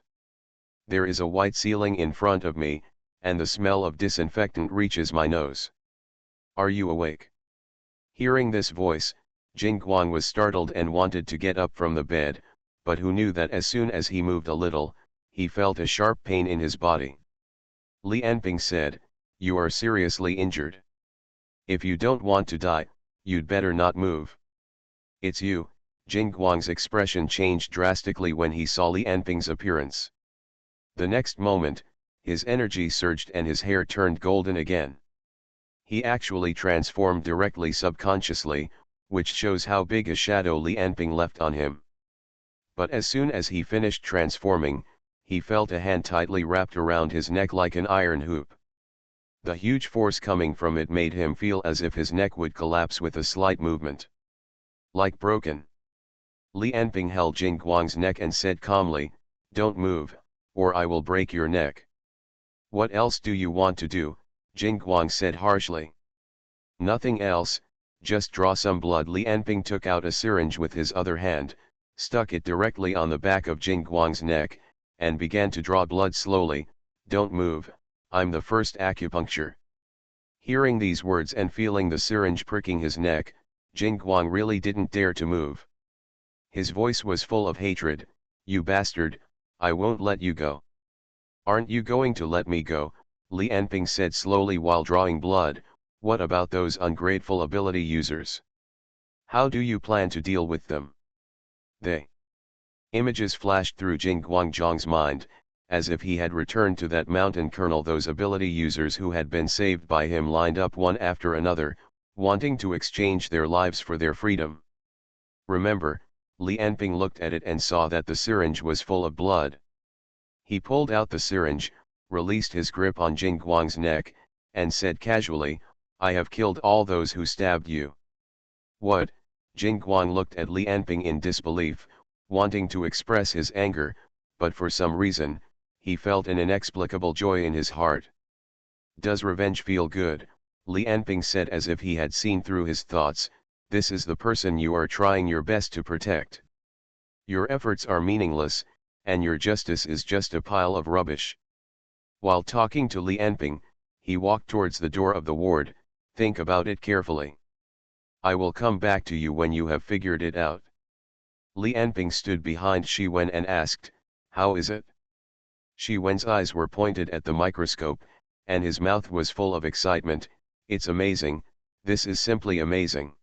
"There is a white ceiling in front of me, and the smell of disinfectant reaches my nose. Are you awake?" Hearing this voice, Jingguang was startled and wanted to get up from the bed, but who knew that as soon as he moved a little, he felt a sharp pain in his body. Li Enping said, "You are seriously injured. If you don't want to die, you'd better not move." "It's you." Jingguang's expression changed drastically when he saw Li Enping's appearance. The next moment, his energy surged and his hair turned golden again. He actually transformed directly subconsciously, which shows how big a shadow Li Enping left on him. But as soon as he finished transforming, he felt a hand tightly wrapped around his neck like an iron hoop. The huge force coming from it made him feel as if his neck would collapse with a slight movement. "Like broken." Li Enping held Jingguang's neck and said calmly, "Don't move, or I will break your neck." "What else do you want to do?" Jingguang said harshly. "Nothing else, just draw some blood." Li Enping took out a syringe with his other hand, stuck it directly on the back of Jingguang's neck, and began to draw blood slowly. "Don't move, I'm the first acupuncture." Hearing these words and feeling the syringe pricking his neck, Jingguang really didn't dare to move. His voice was full of hatred. "You bastard, I won't let you go." "Aren't you going to let me go?" Li Enping said slowly while drawing blood. "What about those ungrateful ability users? How do you plan to deal with them?" "They..." Images flashed through Jingguang Zhang's mind, as if he had returned to that mountain colonel. Those ability users who had been saved by him lined up one after another, wanting to exchange their lives for their freedom. "Remember," Li Enping looked at it and saw that the syringe was full of blood. He pulled out the syringe, released his grip on Jingguang's neck, and said casually, I have killed all those who stabbed you. What? Jing Guang looked at Li Anping in disbelief, wanting to express his anger, but for some reason, he felt an inexplicable joy in his heart. Does revenge feel good? Li Anping said as if he had seen through his thoughts, this is the person you are trying your best to protect. Your efforts are meaningless, and your justice is just a pile of rubbish. While talking to Li Anping, he walked towards the door of the ward. Think about it carefully. I will come back to you when you have figured it out. Li Anping stood behind Shi Wen and asked, how is it? Shi Wen's eyes were pointed at the microscope, and his mouth was full of excitement. It's amazing, this is simply amazing.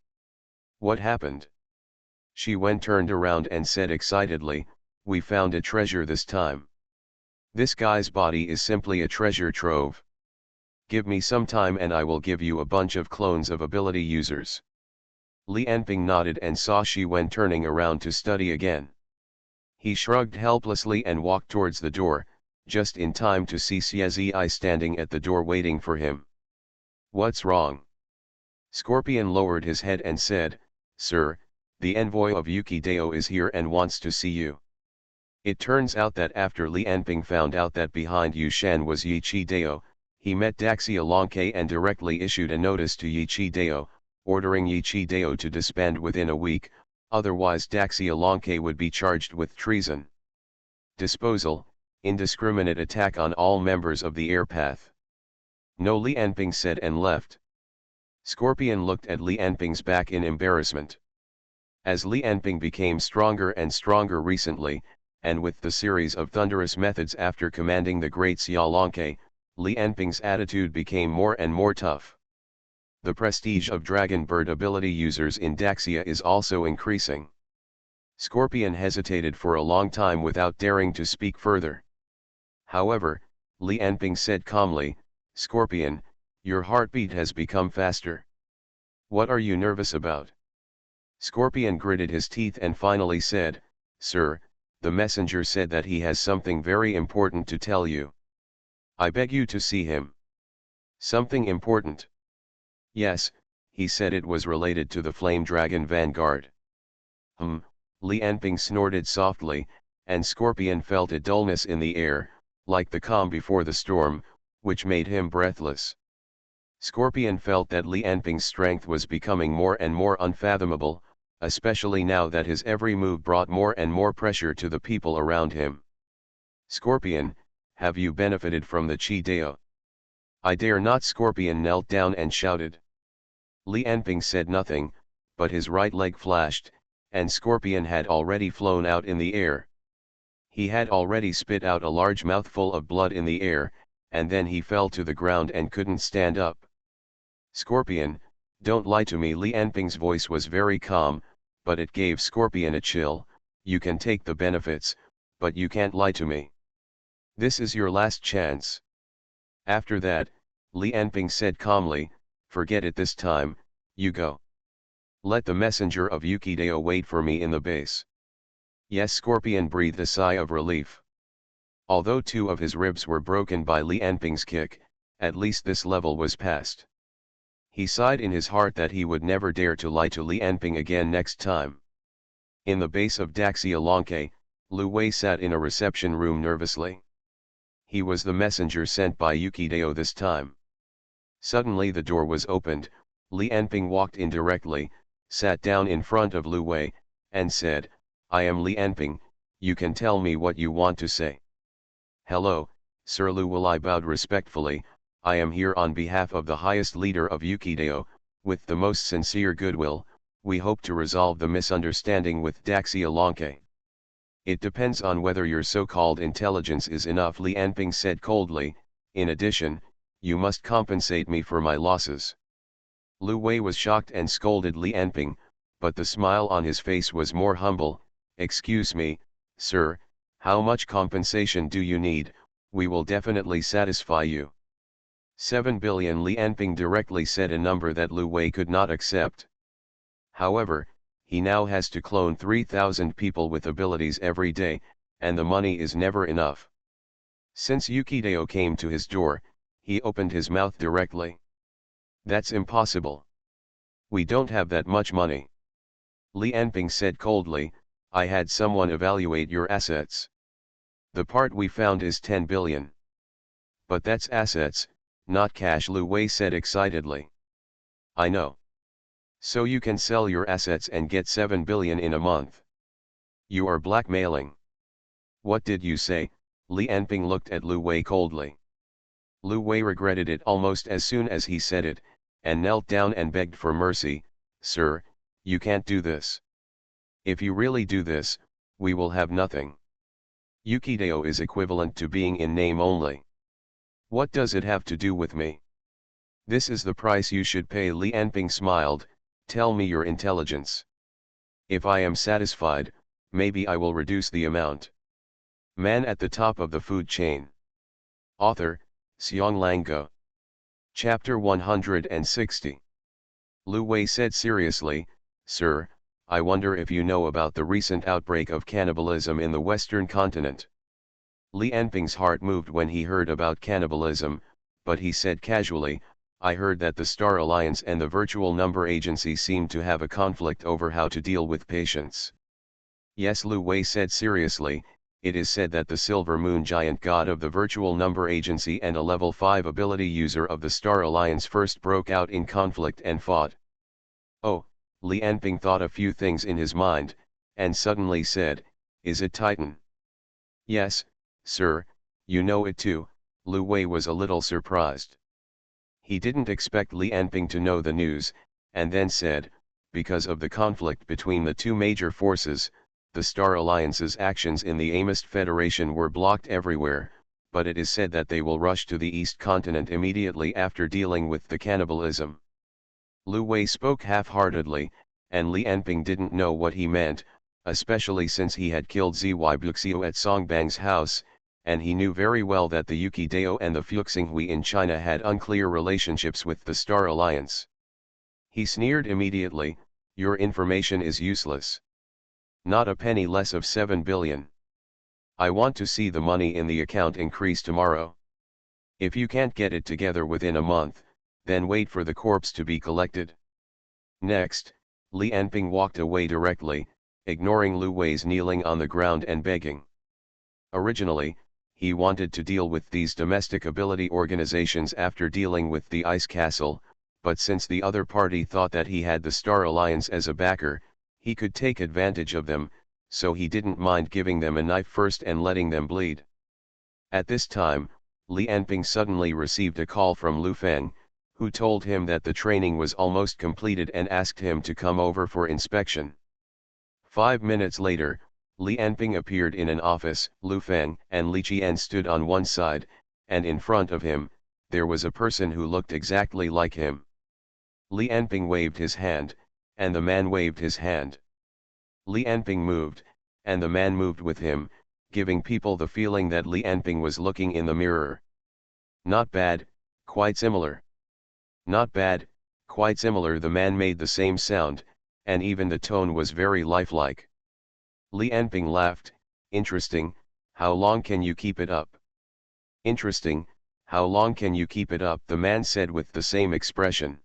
What happened? Shi Wen turned around and said excitedly, we found a treasure this time. This guy's body is simply a treasure trove. Give me some time and I will give you a bunch of clones of ability users. Li Anping nodded and saw Shi Wen turning around to study again. He shrugged helplessly and walked towards the door, just in time to see Xie Zi standing at the door waiting for him. What's wrong? Scorpion lowered his head and said, Sir, the envoy of Yuki Dao is here and wants to see you. It turns out that after Li Anping found out that behind Yushan was Yi Chi Dao, he met Daxia Longke and directly issued a notice to Yi Chi Dao, ordering Yi Chi Dao to disband within a week, otherwise Daxia Longke would be charged with treason. Disposal, indiscriminate attack on all members of the air path. No, Li Anping said and left. Scorpion looked at Li Anping's back in embarrassment. As Li Anping became stronger and stronger recently, and with the series of thunderous methods after commanding the great Xia Longke, Li Anping's attitude became more and more tough. The prestige of Dragon Bird ability users in Daxia is also increasing. Scorpion hesitated for a long time without daring to speak further. However, Li Anping said calmly, Scorpion, your heartbeat has become faster. What are you nervous about? Scorpion gritted his teeth and finally said, Sir, the messenger said that he has something very important to tell you. I beg you to see him. Something important? Yes, he said it was related to the Flame Dragon Vanguard. Li Anping snorted softly, and Scorpion felt a dullness in the air, like the calm before the storm, which made him breathless. Scorpion felt that Li Anping's strength was becoming more and more unfathomable, especially now that his every move brought more and more pressure to the people around him. Scorpion, have you benefited from the Chi Dao? I dare not. Scorpion knelt down and shouted. Li Anping said nothing, but his right leg flashed, and Scorpion had already flown out in the air. He had already spit out a large mouthful of blood in the air, and then he fell to the ground and couldn't stand up. Scorpion, don't lie to me. Li Anping's voice was very calm, but it gave Scorpion a chill. You can take the benefits, but you can't lie to me. This is your last chance. After that, Li Anping said calmly, forget it this time, you go. Let the messenger of Yuki Dao wait for me in the base. Yes. Scorpion breathed a sigh of relief. Although 2 of his ribs were broken by Li Anping's kick, at least this level was passed. He sighed in his heart that he would never dare to lie to Li Anping again next time. In the base of Daxia Longke, Lu Wei sat in a reception room nervously. He was the messenger sent by Yuki Dao this time. Suddenly the door was opened. Li Anping walked in directly, sat down in front of Lu Wei, and said, I am Li Anping, you can tell me what you want to say. Hello, Sir. Lu Wei bowed respectfully. I am here on behalf of the highest leader of Yuki Dao. With the most sincere goodwill, we hope to resolve the misunderstanding with Daxia Longke. It depends on whether your so-called intelligence is enough. Li Anping said coldly. In addition, you must compensate me for my losses. Lu Wei was shocked and scolded Li Anping, but the smile on his face was more humble. Excuse me, sir, how much compensation do you need? We will definitely satisfy you. 7 billion. Li Anping directly said a number that Lu Wei could not accept. However, he now has to clone 3,000 people with abilities every day, and the money is never enough. Since Yuki Dao came to his door, He opened his mouth directly. That's impossible. We don't have that much money. Li Anping said coldly, I had someone evaluate your assets. The part we found is 10 billion. But that's assets, not cash, Lu Wei said excitedly. I know. So you can sell your assets and get 7 billion in a month. You are blackmailing. What did you say? Li Anping looked at Lu Wei coldly. Lu Wei regretted it almost as soon as he said it, and knelt down and begged for mercy. Sir, you can't do this. If you really do this, we will have nothing. Yukideo is equivalent to being in name only. What does it have to do with me? This is the price you should pay. Li Anping smiled, tell me your intelligence. If I am satisfied, maybe I will reduce the amount. Man at the top of the food chain. Author, Xiong Go. Chapter 160. Lu Wei said seriously, Sir, I wonder if you know about the recent outbreak of cannibalism in the Western continent. Li Anping's heart moved when he heard about cannibalism, but he said casually, I heard that the Star Alliance and the Virtual Number Agency seem to have a conflict over how to deal with patients. Yes, Lu Wei said seriously, it is said that the Silver Moon Giant god of the Virtual Number Agency and a level 5 ability user of the Star Alliance first broke out in conflict and fought. Oh, Li Anping thought a few things in his mind, and suddenly said, is it Titan? Yes, sir, you know it too. Lu Wei was a little surprised. He didn't expect Li Anping to know the news, and then said, because of the conflict between the two major forces, the Star Alliance's actions in the Amist Federation were blocked everywhere, but it is said that they will rush to the East Continent immediately after dealing with the cannibalism. Lu Wei spoke half-heartedly, and Li Anping didn't know what he meant, especially since he had killed Zy Buxiu at Songbang's house, and he knew very well that the Yukideo and the Fuxinghui in China had unclear relationships with the Star Alliance. He sneered immediately, your information is useless. Not a penny less of 7 billion. I want to see the money in the account increase tomorrow. If you can't get it together within a month, then wait for the corpse to be collected. Next, Li Anping walked away directly, ignoring Lu Wei's kneeling on the ground and begging. Originally, he wanted to deal with these domestic ability organizations after dealing with the Ice Castle, but since the other party thought that he had the Star Alliance as a backer, he could take advantage of them, so he didn't mind giving them a knife first and letting them bleed. At this time, Li Anping suddenly received a call from Lu Feng, who told him that the training was almost completed and asked him to come over for inspection. 5 minutes later, Li Anping appeared in an office. Lu Feng and Li Qian stood on one side, and in front of him, there was a person who looked exactly like him. Li Anping waved his hand, and the man waved his hand. Li Anping moved, and the man moved with him, giving people the feeling that Li Anping was looking in the mirror. Not bad, quite similar. Not bad, quite similar. The man made the same sound, and even the tone was very lifelike. Li Anping laughed, interesting, how long can you keep it up? Interesting, how long can you keep it up? The man said with the same expression.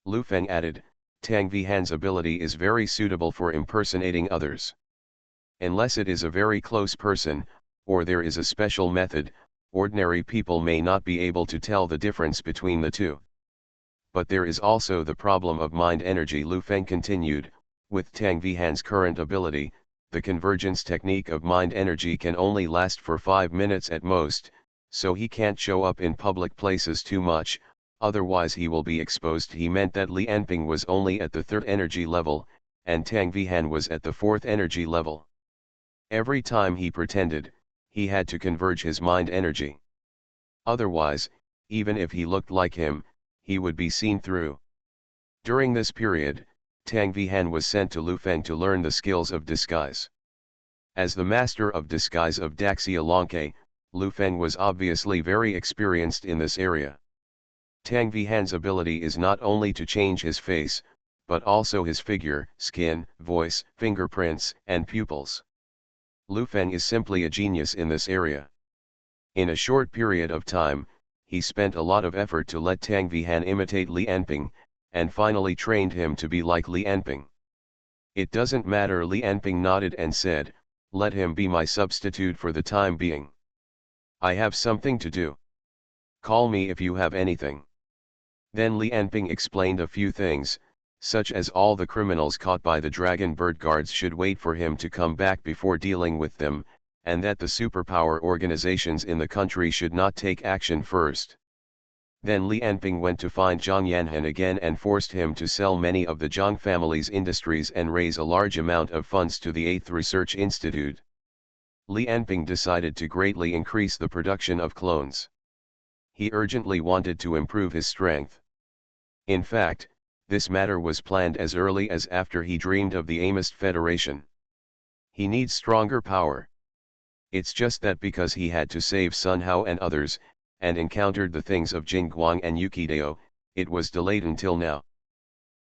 Lu Feng added, Tang Vihan's ability is very suitable for impersonating others. Unless it is a very close person, or there is a special method, ordinary people may not be able to tell the difference between the two. But there is also the problem of mind energy. Lu Feng continued, with Tang Vihan's current ability, the convergence technique of mind energy can only last for 5 minutes at most, so he can't show up in public places too much, otherwise he will be exposed. He meant that Li Anping was only at the 3rd energy level, and Tang Vihan was at the 4th energy level. Every time he pretended, he had to converge his mind energy. Otherwise, even if he looked like him, he would be seen through. During this period, Tang Vihan was sent to Lu Feng to learn the skills of disguise. As the master of disguise of Daxia Longke, Lu Feng was obviously very experienced in this area. Tang Vihan's ability is not only to change his face, but also his figure, skin, voice, fingerprints, and pupils. Lu Feng is simply a genius in this area. In a short period of time, he spent a lot of effort to let Tang Vihan imitate Li Enping, and finally trained him to be like Li Enping. It doesn't matter, Li Enping nodded and said, let him be my substitute for the time being. I have something to do. Call me if you have anything. Then Li Enping explained a few things, such as all the criminals caught by the Dragon Bird guards should wait for him to come back before dealing with them, and that the superpower organizations in the country should not take action first. Then Li Enping went to find Zhang Yanhan again and forced him to sell many of the Zhang family's industries and raise a large amount of funds to the 8th Research Institute. Li Enping decided to greatly increase the production of clones. He urgently wanted to improve his strength. In fact, this matter was planned as early as after he dreamed of the Amist Federation. He needs stronger power. It's just that because he had to save Sun Hao and others, and encountered the things of Jingguang and Yukidao, it was delayed until now.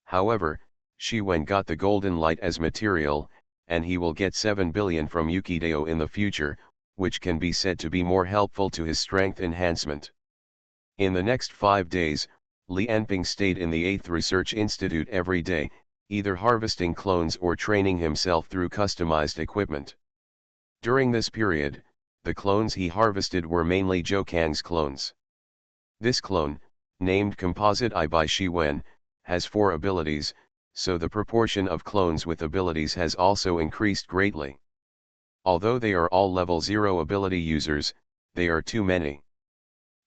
However, Shi Wen got the golden light as material, and he will get 7 billion from Yukidao in the future, which can be said to be more helpful to his strength enhancement. In the next 5 days, Li Enping stayed in the 8th Research Institute every day, either harvesting clones or training himself through customized equipment. During this period, the clones he harvested were mainly Zhou Kang's clones. This clone, named Composite Eye by Shi Wen, has 4 abilities, so the proportion of clones with abilities has also increased greatly. Although they are all level 0 ability users, they are too many.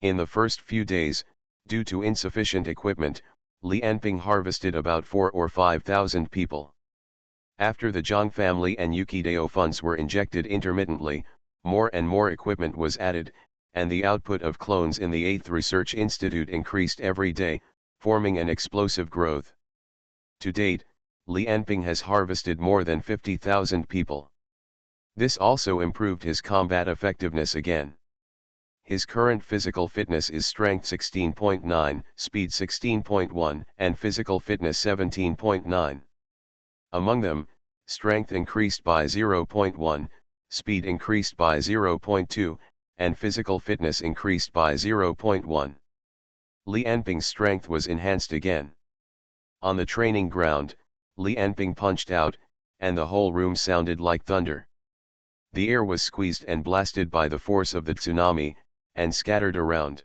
In the first few days, due to insufficient equipment, Li Enping harvested about 4,000 or 5,000 people. After the Zhang family and Yukidao funds were injected intermittently, more and more equipment was added, and the output of clones in the 8th Research Institute increased every day, forming an explosive growth. To date, Li Enping has harvested more than 50,000 people. This also improved his combat effectiveness again. His current physical fitness is strength 16.9, speed 16.1, and physical fitness 17.9. Among them, strength increased by 0.1, speed increased by 0.2, and physical fitness increased by 0.1. Li Enping's strength was enhanced again. On the training ground, Li Enping punched out, and the whole room sounded like thunder. The air was squeezed and blasted by the force of the tsunami, and scattered around.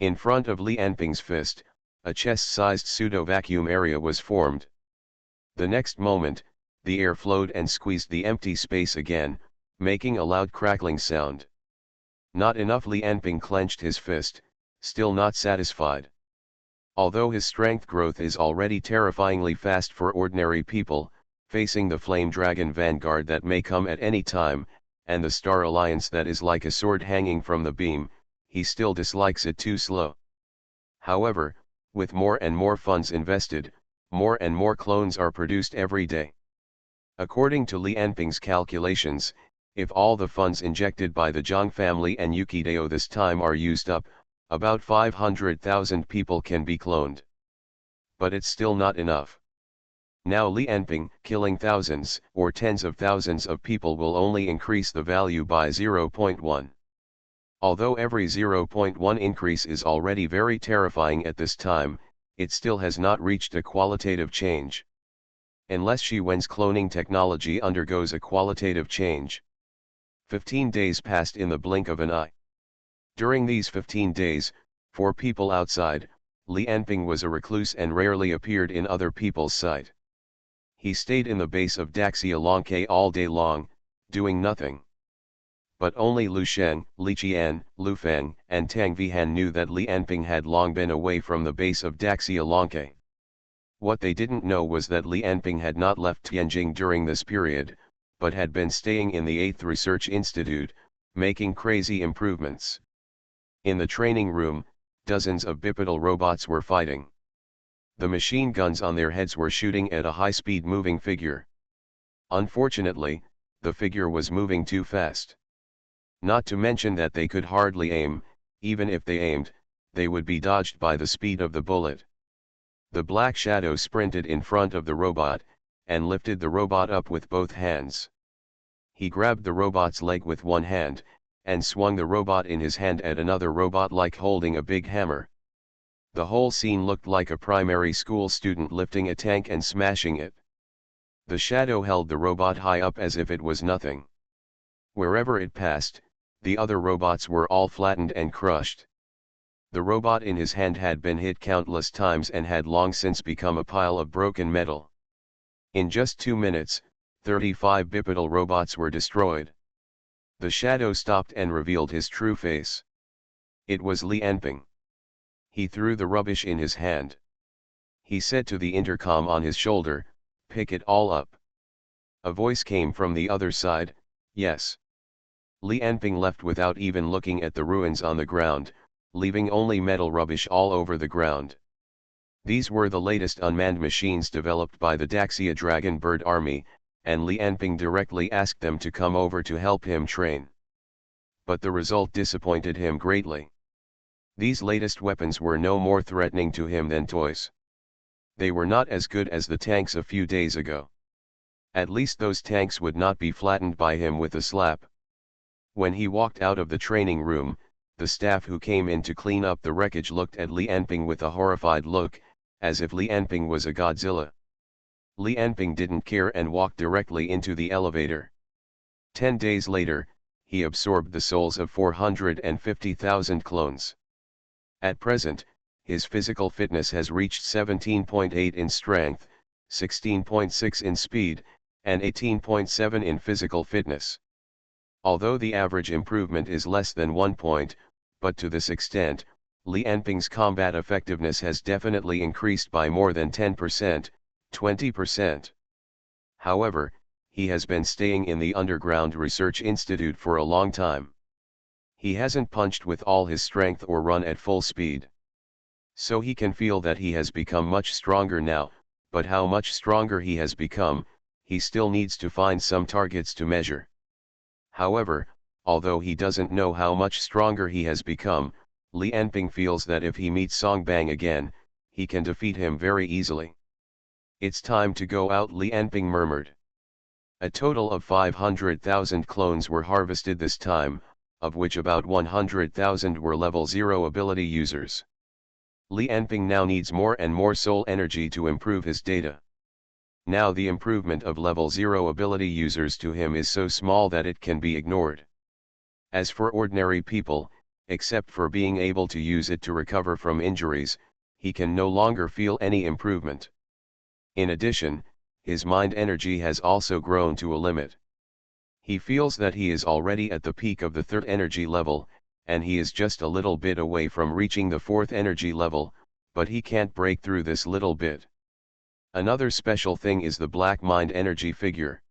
In front of Li Enping's fist, a chest-sized pseudo-vacuum area was formed. The next moment, the air flowed and squeezed the empty space again, making a loud crackling sound. Not enough, Li Enping clenched his fist, still not satisfied. Although his strength growth is already terrifyingly fast for ordinary people, facing the Flame Dragon Vanguard that may come at any time, and the Star Alliance that is like a sword hanging from the beam, he still dislikes it too slow. However, with more and more funds invested, more and more clones are produced every day. According to Li Enping's calculations, if all the funds injected by the Zhang family and Yukidao this time are used up, about 500,000 people can be cloned. But it's still not enough. Now Li Enping, killing thousands or tens of thousands of people will only increase the value by 0.1. Although every 0.1 increase is already very terrifying at this time, it still has not reached a qualitative change. Unless Shi Wen's cloning technology undergoes a qualitative change. 15 days passed in the blink of an eye. During these 15 days, for people outside, Li Enping was a recluse and rarely appeared in other people's sight. He stayed in the base of Daxia Longke all day long, doing nothing. But only Lu Sheng, Li Qian, Lu Feng, and Tang Vihan knew that Li Enping had long been away from the base of Daxia Longke. What they didn't know was that Li Enping had not left Tianjing during this period, but had been staying in the 8th Research Institute, making crazy improvements. In the training room, dozens of bipedal robots were fighting. The machine guns on their heads were shooting at a high-speed moving figure. Unfortunately, the figure was moving too fast. Not to mention that they could hardly aim, even if they aimed, they would be dodged by the speed of the bullet. The black shadow sprinted in front of the robot, and lifted the robot up with both hands. He grabbed the robot's leg with one hand, and swung the robot in his hand at another robot like holding a big hammer. The whole scene looked like a primary school student lifting a tank and smashing it. The shadow held the robot high up as if it was nothing. Wherever it passed, the other robots were all flattened and crushed. The robot in his hand had been hit countless times and had long since become a pile of broken metal. In just 2 minutes, 35 bipedal robots were destroyed. The shadow stopped and revealed his true face. It was Li Anping. He threw the rubbish in his hand. He said to the intercom on his shoulder, "Pick it all up." A voice came from the other side, "Yes." Li Anping left without even looking at the ruins on the ground, leaving only metal rubbish all over the ground. These were the latest unmanned machines developed by the Daxia Dragon Bird Army, and Li Anping directly asked them to come over to help him train. But the result disappointed him greatly. These latest weapons were no more threatening to him than toys. They were not as good as the tanks a few days ago. At least those tanks would not be flattened by him with a slap. When he walked out of the training room, the staff who came in to clean up the wreckage looked at Li Anping with a horrified look, as if Li Anping was a Godzilla. Li Anping didn't care and walked directly into the elevator. 10 days later, he absorbed the souls of 450,000 clones. At present, his physical fitness has reached 17.8 in strength, 16.6 in speed, and 18.7 in physical fitness. Although the average improvement is less than 1 point, but to this extent, Li Anping's combat effectiveness has definitely increased by more than 10%, 20%. However, he has been staying in the Underground Research Institute for a long time. He hasn't punched with all his strength or run at full speed. So he can feel that he has become much stronger now, but how much stronger he has become, he still needs to find some targets to measure. However, although he doesn't know how much stronger he has become, Li Anping feels that if he meets Song Bang again, he can defeat him very easily. "It's time to go out," Li Anping murmured. A total of 500,000 clones were harvested this time, of which about 100,000 were level 0 ability users. Li Anping now needs more and more soul energy to improve his data. Now the improvement of level 0 ability users to him is so small that it can be ignored. As for ordinary people, except for being able to use it to recover from injuries, he can no longer feel any improvement. In addition, his mind energy has also grown to a limit. He feels that he is already at the peak of the 3rd energy level, and he is just a little bit away from reaching the 4th energy level, but he can't break through this little bit. Another special thing is the black mind energy figure.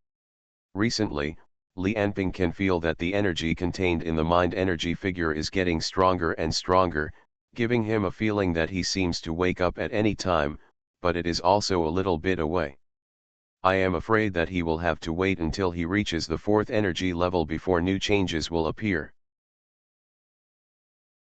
Recently, Li Anping can feel that the energy contained in the mind energy figure is getting stronger and stronger, giving him a feeling that he seems to wake up at any time, but it is also a little bit away. I am afraid that he will have to wait until he reaches the 4th energy level before new changes will appear.